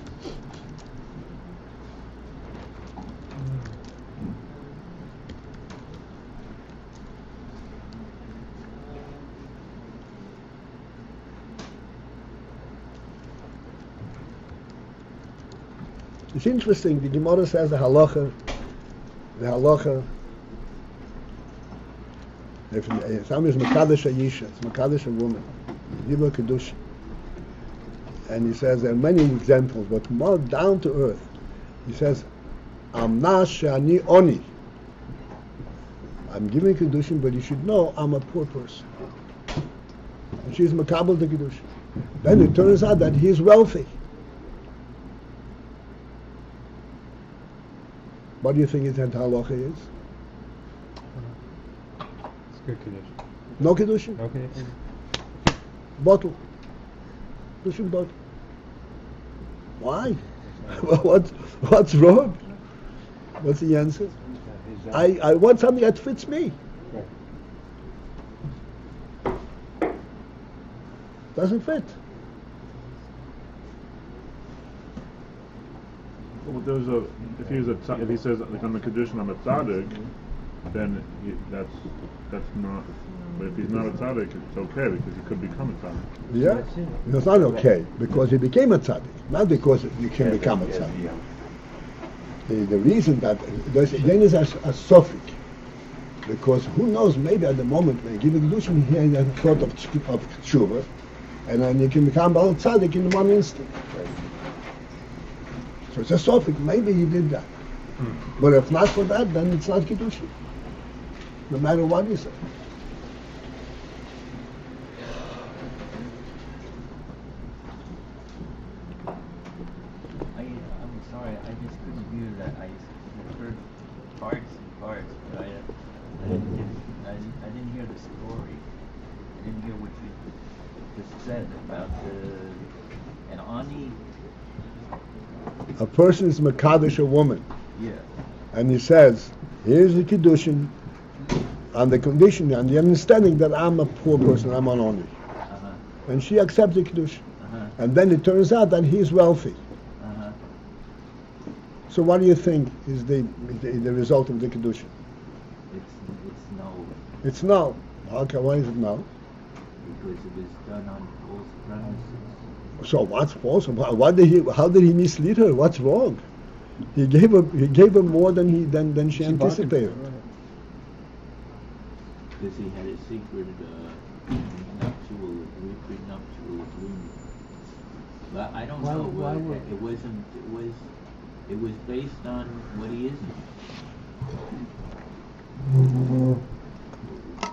It's interesting, the Gemara says the halacha, if somebody is Mekadesh a Yisha, it's Mekadesh a woman, give her Kedusha. And he says there are many examples, but more down to earth. He says, Amna Shani Oni. I'm giving Kedusha, but you should know I'm a poor person. And she's Makabel the Kedusha. Then it turns out that he's wealthy. What do you think his halacha is? It's good Kedusha. No Kedusha? No Kedusha. Bottle. Kedusha bottle. Why? What's wrong? What's the answer? I want something that fits me. Doesn't fit. Well, if he says like I'm a Kedushin, I'm a tzaddik, then that's not. But if he's not a tzaddik, it's okay because he could become a tzaddik. Yeah, it's not okay because he became a tzaddik, not because you can become a tzaddik. The reason that then is a sophic, because who knows? Maybe at the moment when you give a Kedushin, he had a thought of tshuva, and then you can become a tzaddik in one instant. So it's a sophic. Maybe he did that. But if not for that, then it's not Kedusha. No matter what you say. I'm sorry, I just couldn't hear that. I heard parts and parts, but I didn't hear the story. I didn't hear what you just said about an Ani. A person is Mekadesh a woman. Yeah. And he says, here's the Kiddushin on the condition, on the understanding that I'm a poor person, I'm an Oni. Uh-huh. And she accepts the Kiddushin. Uh-huh. And then it turns out that he's wealthy. Uh-huh. So what do you think is the result of the Kiddushin? It's no. It's no. Okay, why is it no? because it was done on false premises. So what's false? How did he mislead her? What's wrong? He gave her more than she anticipated. Because he had a secret prenuptial agreement. But I don't know. It was based on what he isn't.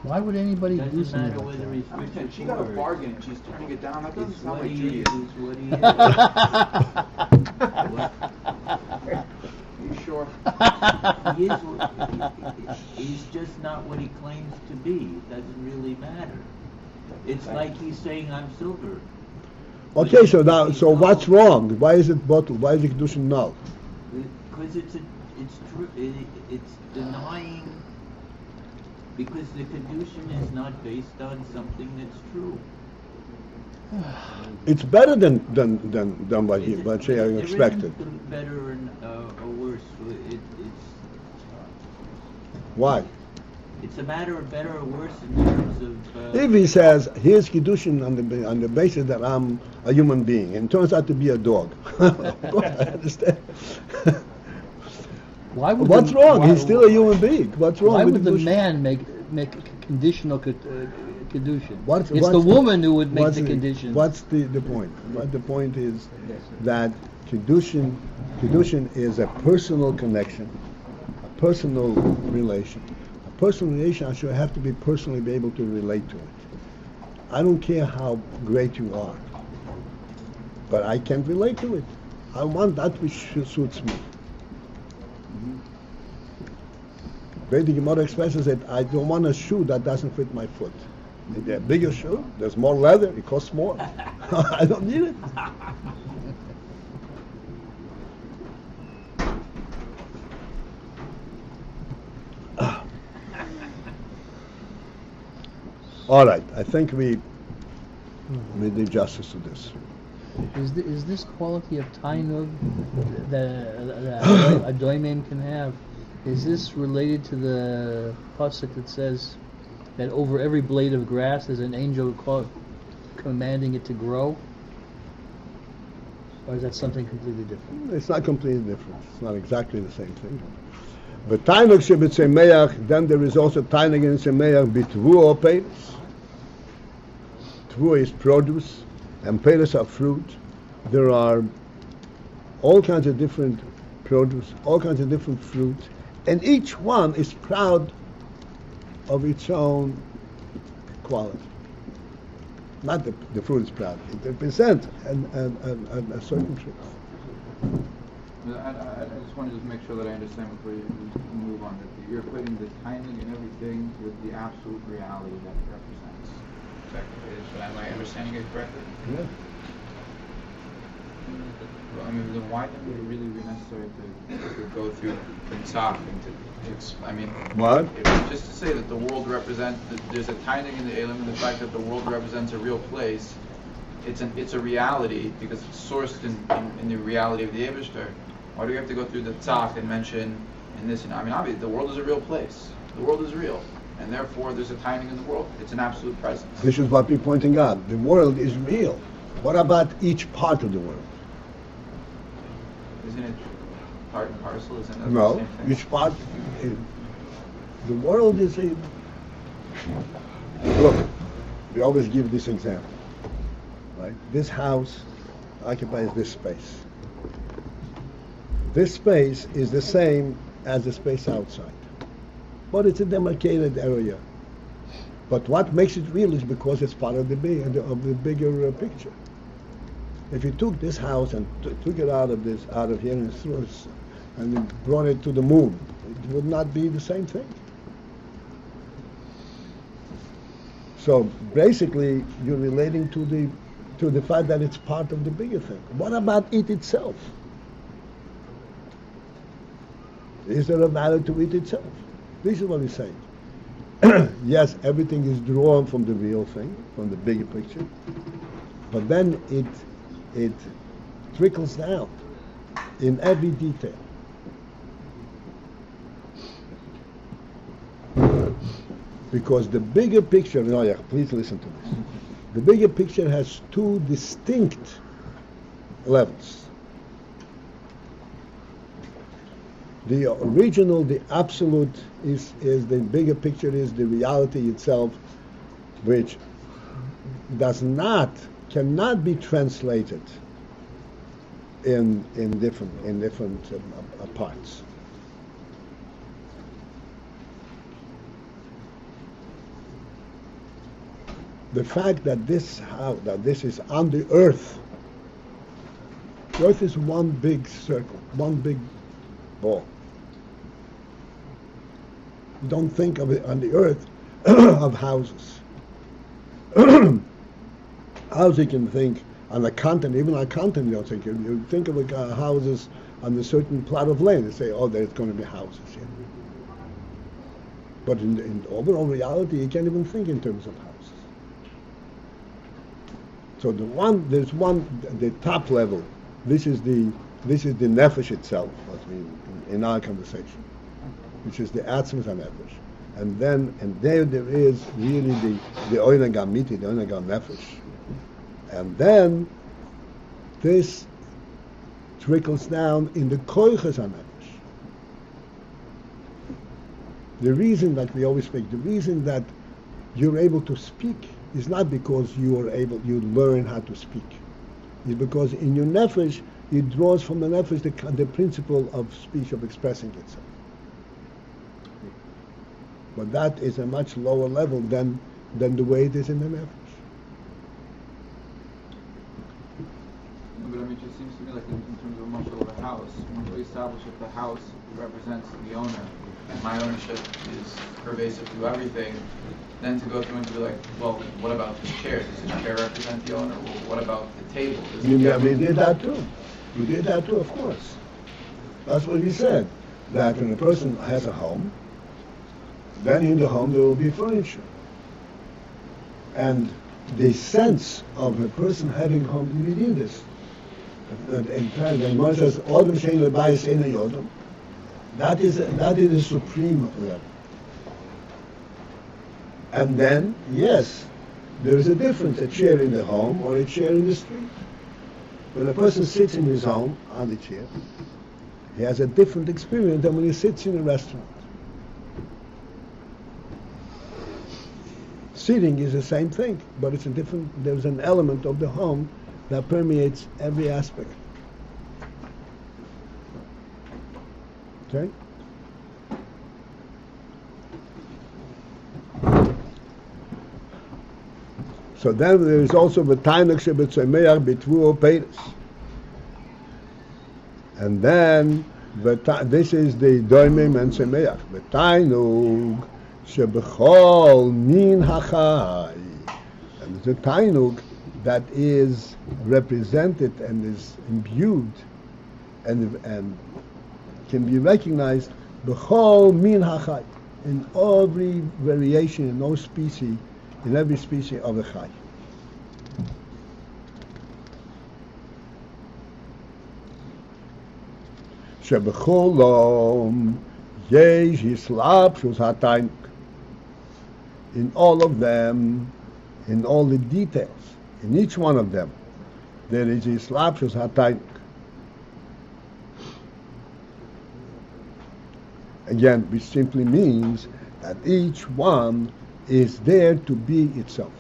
Why would anybody do Doesn't something matter like whether that? he's rich or She got a poor. bargain and she's turning it down. That doesn't It's sound what like he is. Judaism. It's what he is. You sure? He is. He's just not what he claims to be. It doesn't really matter. It's like he's saying, "I'm silver." Okay, so what's wrong? Why is it bottled? Why is the kedushin null? Because it's true. It's denying. Because the kedushin is not based on something that's true. It's better than what she expected. There isn't better or worse. It's Why? It's a matter of better or worse in terms of. If he says, here's kedushin on the basis that I'm a human being, and turns out to be a dog, of course I understand. What's wrong? He's still a human being. What's wrong Why with would the kedushin? man make conditional kedushin? What's It's the woman who would make the conditions. What's the point? The point is that kedushin is a personal connection, a personal relation. A personal relation, I should have to be personally be able to relate to it. I don't care how great you are, but I can relate to it. I want that which suits me. The Gemara expresses that I don't want a shoe that doesn't fit my foot. Maybe a bigger shoe, there's more leather, it costs more. I don't need it. All right, I think we did justice to this. Is this quality of tainug that a doimen can have? Is this related to the pasuk that says that over every blade of grass there's an angel commanding it to grow? Or is that something completely different? It's not completely different. It's not exactly the same thing. But tainug shebetzemeach, then there is also tainug in semeach bitvuo peiros. Tvuo is produce, and peiros are fruit. There are all kinds of different produce, all kinds of different fruit, and each one is proud of its own quality. Not the fruit is proud; it represents a certain truth. I just want to make sure that I understand before you move on, that you're putting the timing and everything with the absolute reality that it represents. Am I understanding it correctly? Yeah. Well, I mean, then why then would it really be necessary to go through the talk and to explain? I mean, what? Just to say that the world represents, there's a timing in the Elam, and the fact that the world represents a real place. It's a reality because it's sourced in the reality of the Eibishter. Why do we have to go through the talk and mention in this? I mean, obviously, the world is a real place. The world is real, and therefore there's a timing in the world. It's an absolute presence. This is what we're pointing out. The world is real. What about each part of the world? Isn't it part and parcel? Isn't that the No, same thing? each part. The world is a. Look, we always give this example, right? This house occupies this space. This space is the same as the space outside, but it's a demarcated area. But what makes it real is because it's part of the bigger picture. If you took this house and took it out of here and threw it, and then brought it to the moon, it would not be the same thing. So basically, you're relating to the fact that it's part of the bigger thing. What about it itself? Is there a value to it itself? This is what he's saying. Yes, everything is drawn from the real thing, from the bigger picture, but then it trickles down in every detail. Because the bigger picture, please listen to this. The bigger picture has two distinct levels. The original, the absolute, is the bigger picture, is the reality itself, which cannot be translated in different parts. The fact that this is on the earth. The earth is one big circle, one big ball. You don't think of it on the earth of houses. Houses you can think on a continent, even on a continent you don't think. You think of houses on a certain plot of land and say, oh, there's going to be houses here. But in overall reality, you can't even think in terms of houses. So the top level. This is the nefesh itself, in our conversation, which is the atzmos hanefesh, and there is really the oinag amiti, the oinag nefesh, and then this trickles down in the koiches hanefesh. The reason, like we always speak, the reason that you're able to speak is not because you learn how to speak. It's because in your nefesh, it draws from the nefesh the principle of speech, of expressing itself. But that is a much lower level than the way it is in the nefesh. But I mean, it just seems to me like in terms of much of a house, when we establish that the house represents the owner, and my ownership is pervasive to everything, then to go through and to be like, well, what about this chair? Does this chair represent the owner? Well, what about the table? We did that too. We did that too, of course. That's what we said. That when a person has a home, then in the home there will be furniture. And the sense of a person having home, we did this. In fact, when one says, Odom shein lebayis ein yodom, that is the supreme level. And then, yes, there is a difference, a chair in the home or a chair in the street. When a person sits in his home on the chair, he has a different experience than when he sits in a restaurant. Sitting is the same thing, but it's there's an element of the home that permeates every aspect. Okay? So then there is also the tainuk shebetzomeach bitvuo peiros. And then this is the doimim and tzomeach. The tainuk shebechol min hachai. And the tainuk that is represented and is imbued and can be recognized bechol min hachai, in every variation, in no species, in every species of a chai. Shebecholom yesh hislapshus hatainuk. In all of them, in all the details, in each one of them, there is hislapshus hatainuk. Again, which simply means that each one is there to be itself.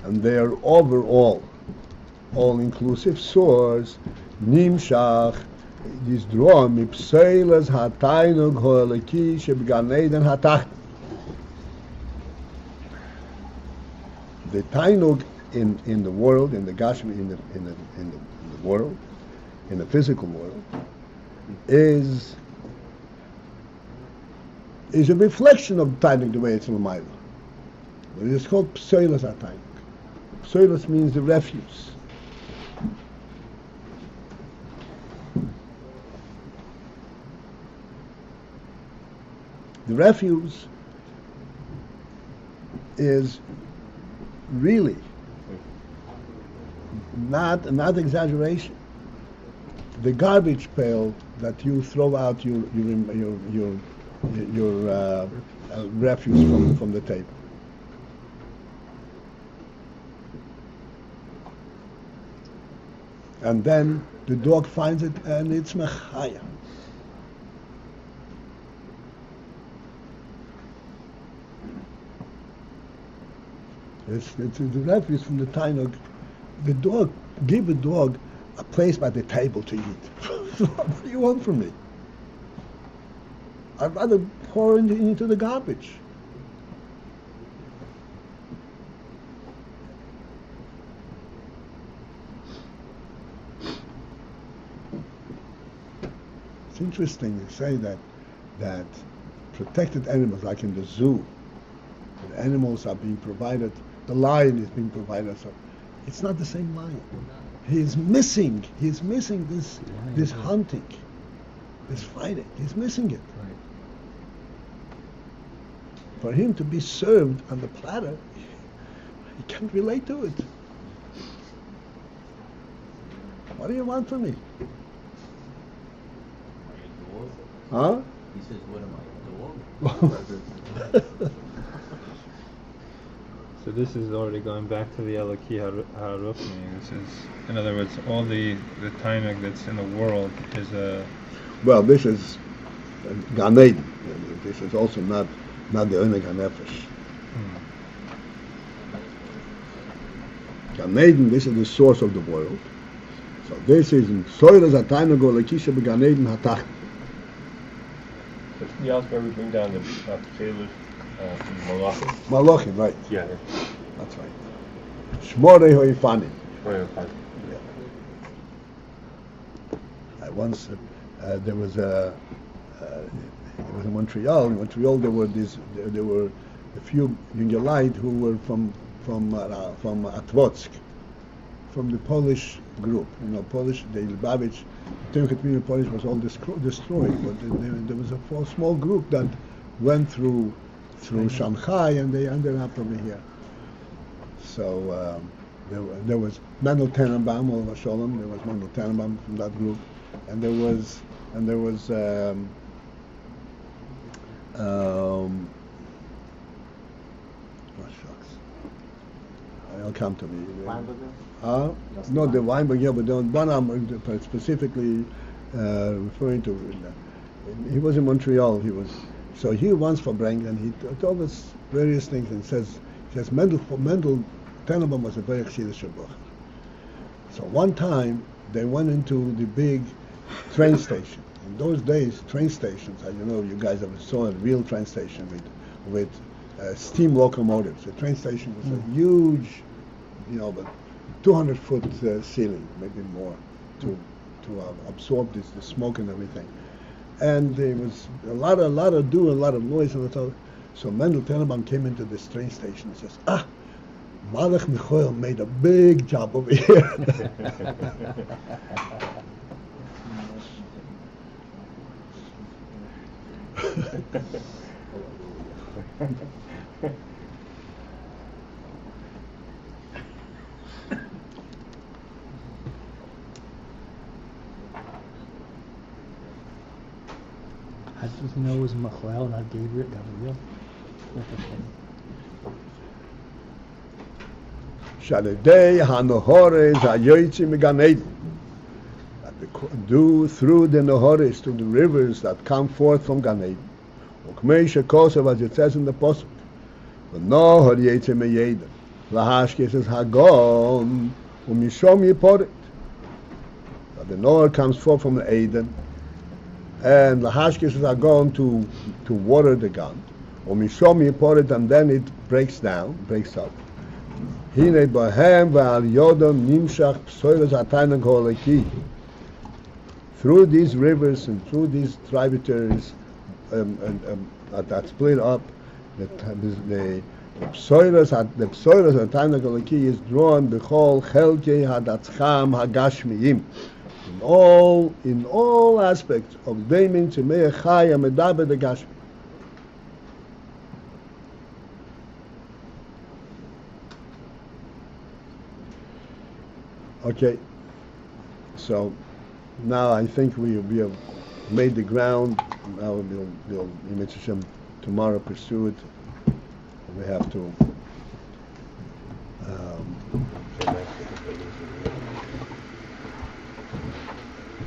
And their overall, all-inclusive source, Nimshach, is drawn mipseilas hatainug ho'eleki shebgan eden hatacht. The tainug in the world, in the gashmi, in the world, in the physical world, is a reflection of tainug the way it's in L'mayla. But it is called pseilas hatainug. Pseilas means the refuse. The refuse is really not exaggeration. The garbage pail that you throw out your refuse from the table. And then the dog finds it and it's mechaya. It's the refuse from the tainug. The dog, give a dog a place by the table to eat. What do you want from me? I'd rather pour into the garbage. It's interesting to say that protected animals, like in the zoo, the animals are being provided. The lion is being provided. So it's not the same lion. He's missing this hunting, this fighting. He's missing it. Right. For him to be served on the platter, he can't relate to it. What do you want from me? Huh? He says, what am I, a dog? So this is already going back to the Eloki Harufni. This is, in other words, all the tainug that's in the world is a... Well, this is Gan Eden. This is also not the Oineg HaNefesh. Gan Eden, this is the source of the world. So this is in Soiras HaTainug Olekisha B'Gan Eden HaTach. But you ask where we bring down the Paltiel from Malachim. Malachim, right. Yeah. That's right. Shmorei Hoifanim. Once there was it was in Montreal. In Montreal, there were a few Jungelite who were from Atwotsk, from the Polish group. Polish. The Lubavitch, the community Polish was all destroyed, but there was a small group that went through Shanghai and they ended up over here. So there was Mendel Tenenbaum, Olav Sholem. There was Mendel Tenenbaum from that group, and there was shucks, it'll come to me. No, the Weinberg, yeah, but the one I'm specifically referring to. He was in Montreal. He once for Breng, and he told us various things, and says Mendel Tenenbaum was a very Chassidish Shabbat. So one time they went into the big train station. In those days, train stations, you guys ever saw a real train station with steam locomotives. The train station was a huge, but 200-foot ceiling, maybe more, to absorb the smoke and everything. And there was a lot of noise and all. So Mendel Tenenbaum came into this train station and says, Malach Michael made a big job over here. How did you know it was Machlel, not Gabriel? Shaledei hanohores hayoytzi megan Eden. Do through the nohores, to the rivers that come forth from Gan Eden. Ukmei shekosav, as it says in the Pasuk. V'nohor yetze meyeden. Lahashke says Hagon umishom yiporit. The nohor comes forth from the Eden, and Lahashke says Hagon to water the ground. Umishom yiporit, and then it breaks up. Hine bahem v'al yodom nimshach psoilas hatainug holeki. Through these rivers and through these tributaries that split up, the psoilas hatainug holeki is drawn b'chol chelkei hadatzcham hagashmiyim. In all aspects of Deimin Tzimei Chai Medaber the Gashmi. Okay, so now I think we have made the ground. Now we'll tomorrow pursue it. We have to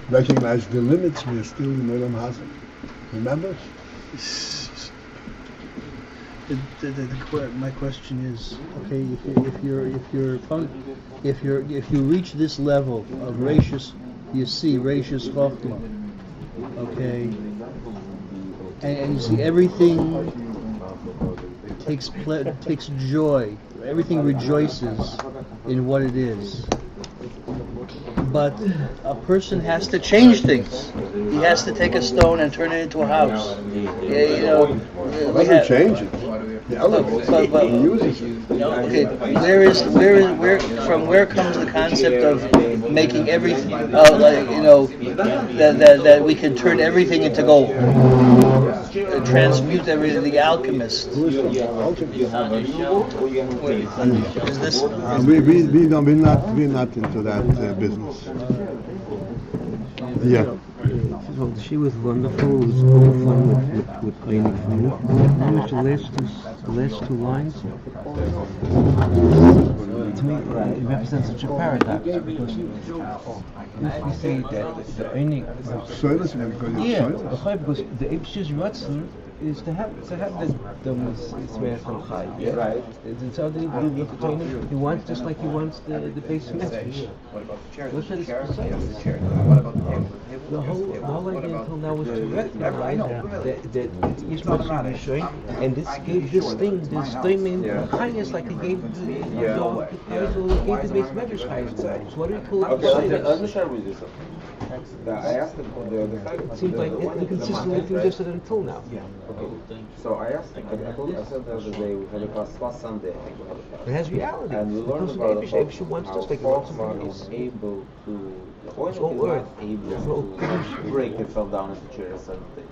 recognize the limits. We are still in Olam Hazeh. Remember? My question is, okay, if you reach this level of Reishis, you see Reishis Chochmah, okay, and you see everything takes joy, everything rejoices in what it is. But a person has to change things. He has to take a stone and turn it into a house. We have change it. He uses it. Okay, where comes the concept of making everything, that we can turn everything into gold, transmute everything, the alchemist. Who's the alchemist? Is this? We're not into that business. Yeah. So she was wonderful. It was all fun with Ayin for you. The last two lines. To me, it represents such a paradox because if we say that the Ayin, because the Eibshter's Ratzon is to have the Smear from Chai. Right. And so he wants just like he wants the Beis message. What should the whole idea until now was to recognize that each message is showing, and this gave this statement kindness like he gave the Beis Medrash kindness. So what do we call it? I asked him on the other side. It seems like inconsistent with this until now. Okay. So I asked him, I said the other day, we had a class last Sunday, I think we had a class. It has reality. And we learned about how Chokmah is able to, the oil is not able to break itself down into chairs and things.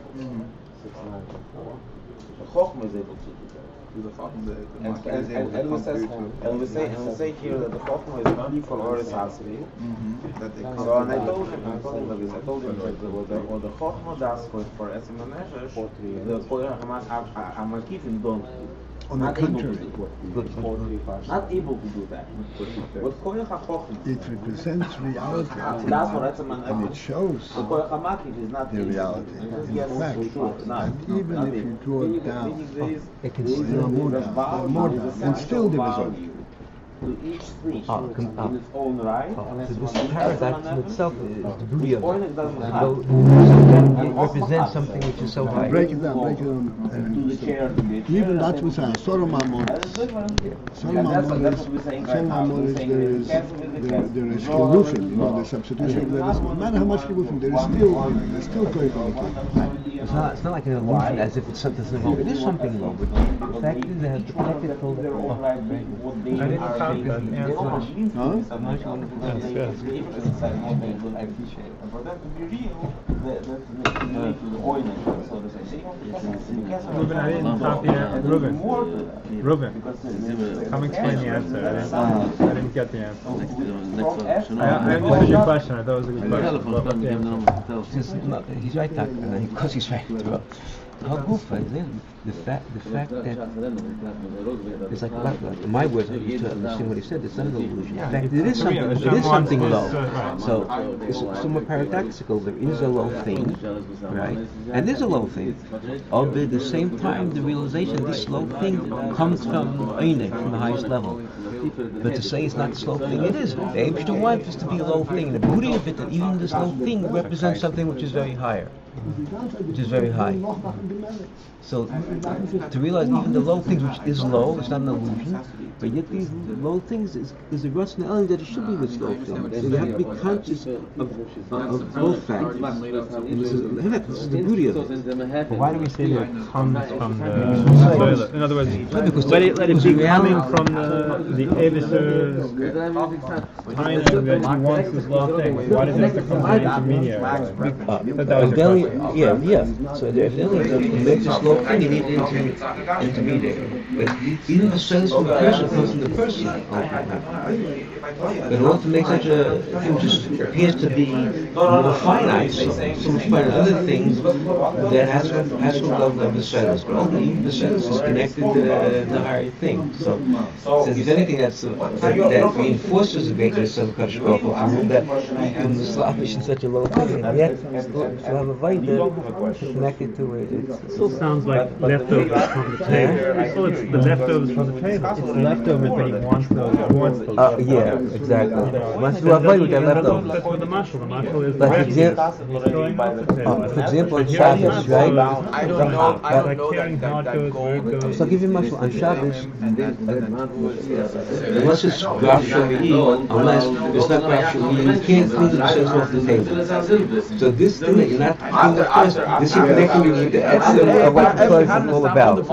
The Chokmah is able to do that. And we say here that the Chokmah is only for Oris Hasri. So and I told him that what the Chokmah does for Esim HaNefesh, the Kohen HaMakifim don't. On the contrary, not able to do that. What Kohen HaChokmah, it represents reality, that's what Esim HaNefesh, and it shows the Kohen HaMakif is not the reality. In fact, and even if you draw it down, it can see more down, and still there is only. To each thing in its own right. So this paradox in itself is the beauty of it. It represents something which is so high. Break it down. Even that was a Sorom Amoris. There is Kilufim, the substitution. No matter how much Kilufim, there is still Kohen. It's not like an illusion as if it's something wrong. It is something wrong. But the fact is that the practical. I didn't answer. For them to be real, the oil, so to say. Ruben, I didn't copy it. Ruben, come explain the answer. I didn't get the answer. I understood your question. I thought it was a good question. He's right, Doc, and of course he's right. The fact that it's like my words, I used to understand what he said. It's not an illusion. In fact, it is something low. So it's somewhat paradoxical. There is a low thing, right? And there's a low thing. Although at the same time, the realization this low thing comes from Ayin, from the highest level. But to say it's not this low thing, it is. The Eibshter wants this to be a low thing. The beauty of it that even this low thing represents something which is very higher, which is very high. So to realize even the low things, which is low, it's not an illusion, but yet these low things is a rationality that it should be this low thing. So you have to be conscious of both factors. And this is the beauty of it. But why do we say that it comes from the? In other words, let it be coming from the Eibshter's timing that he wants this low thing. Why does it have to come from the intermediary? Unveiling So evidently, to make this low thing, you need intermediary. But even the sense from the person comes from the person. But in order to make such a thing just appears to be more finite, so much finite other things that has to level of the sentence. But ultimately, even the sentence is connected to the higher thing. So if anything, that reinforces the greatness of Kadosh Baruch Hu, that you can slavish in such a low thing, and yet still have a vayda connected to it. It still sounds like leftovers from the table. Well, it's the leftovers from the table. It's leftovers, but he wants those. Yeah, exactly. Wants to avoid with that leftovers. That's what the mashal. The mashal is Like for example, on Shabbos, right? I don't know that goal. So I'll give you mashal on Shabbos. Unless it's graf shali, unless it's not graf shali, you can't clean the sense off the table. So this thing that you're not cleaning the first, this is connecting you with the essence of what the Torah is all about.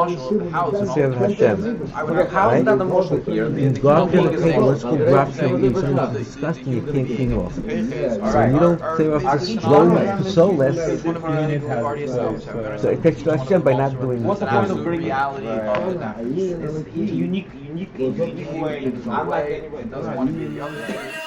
Sincerely Hashem. How is that the motion here? You grab the table, let's go grab shali, something that's disgusting, you can't clean off. So when you don't clear off this glowing soulless, so it takes to Hashem by not doing what's the point of reality of it? It's unique way. Unlike anybody, it doesn't want to be the other.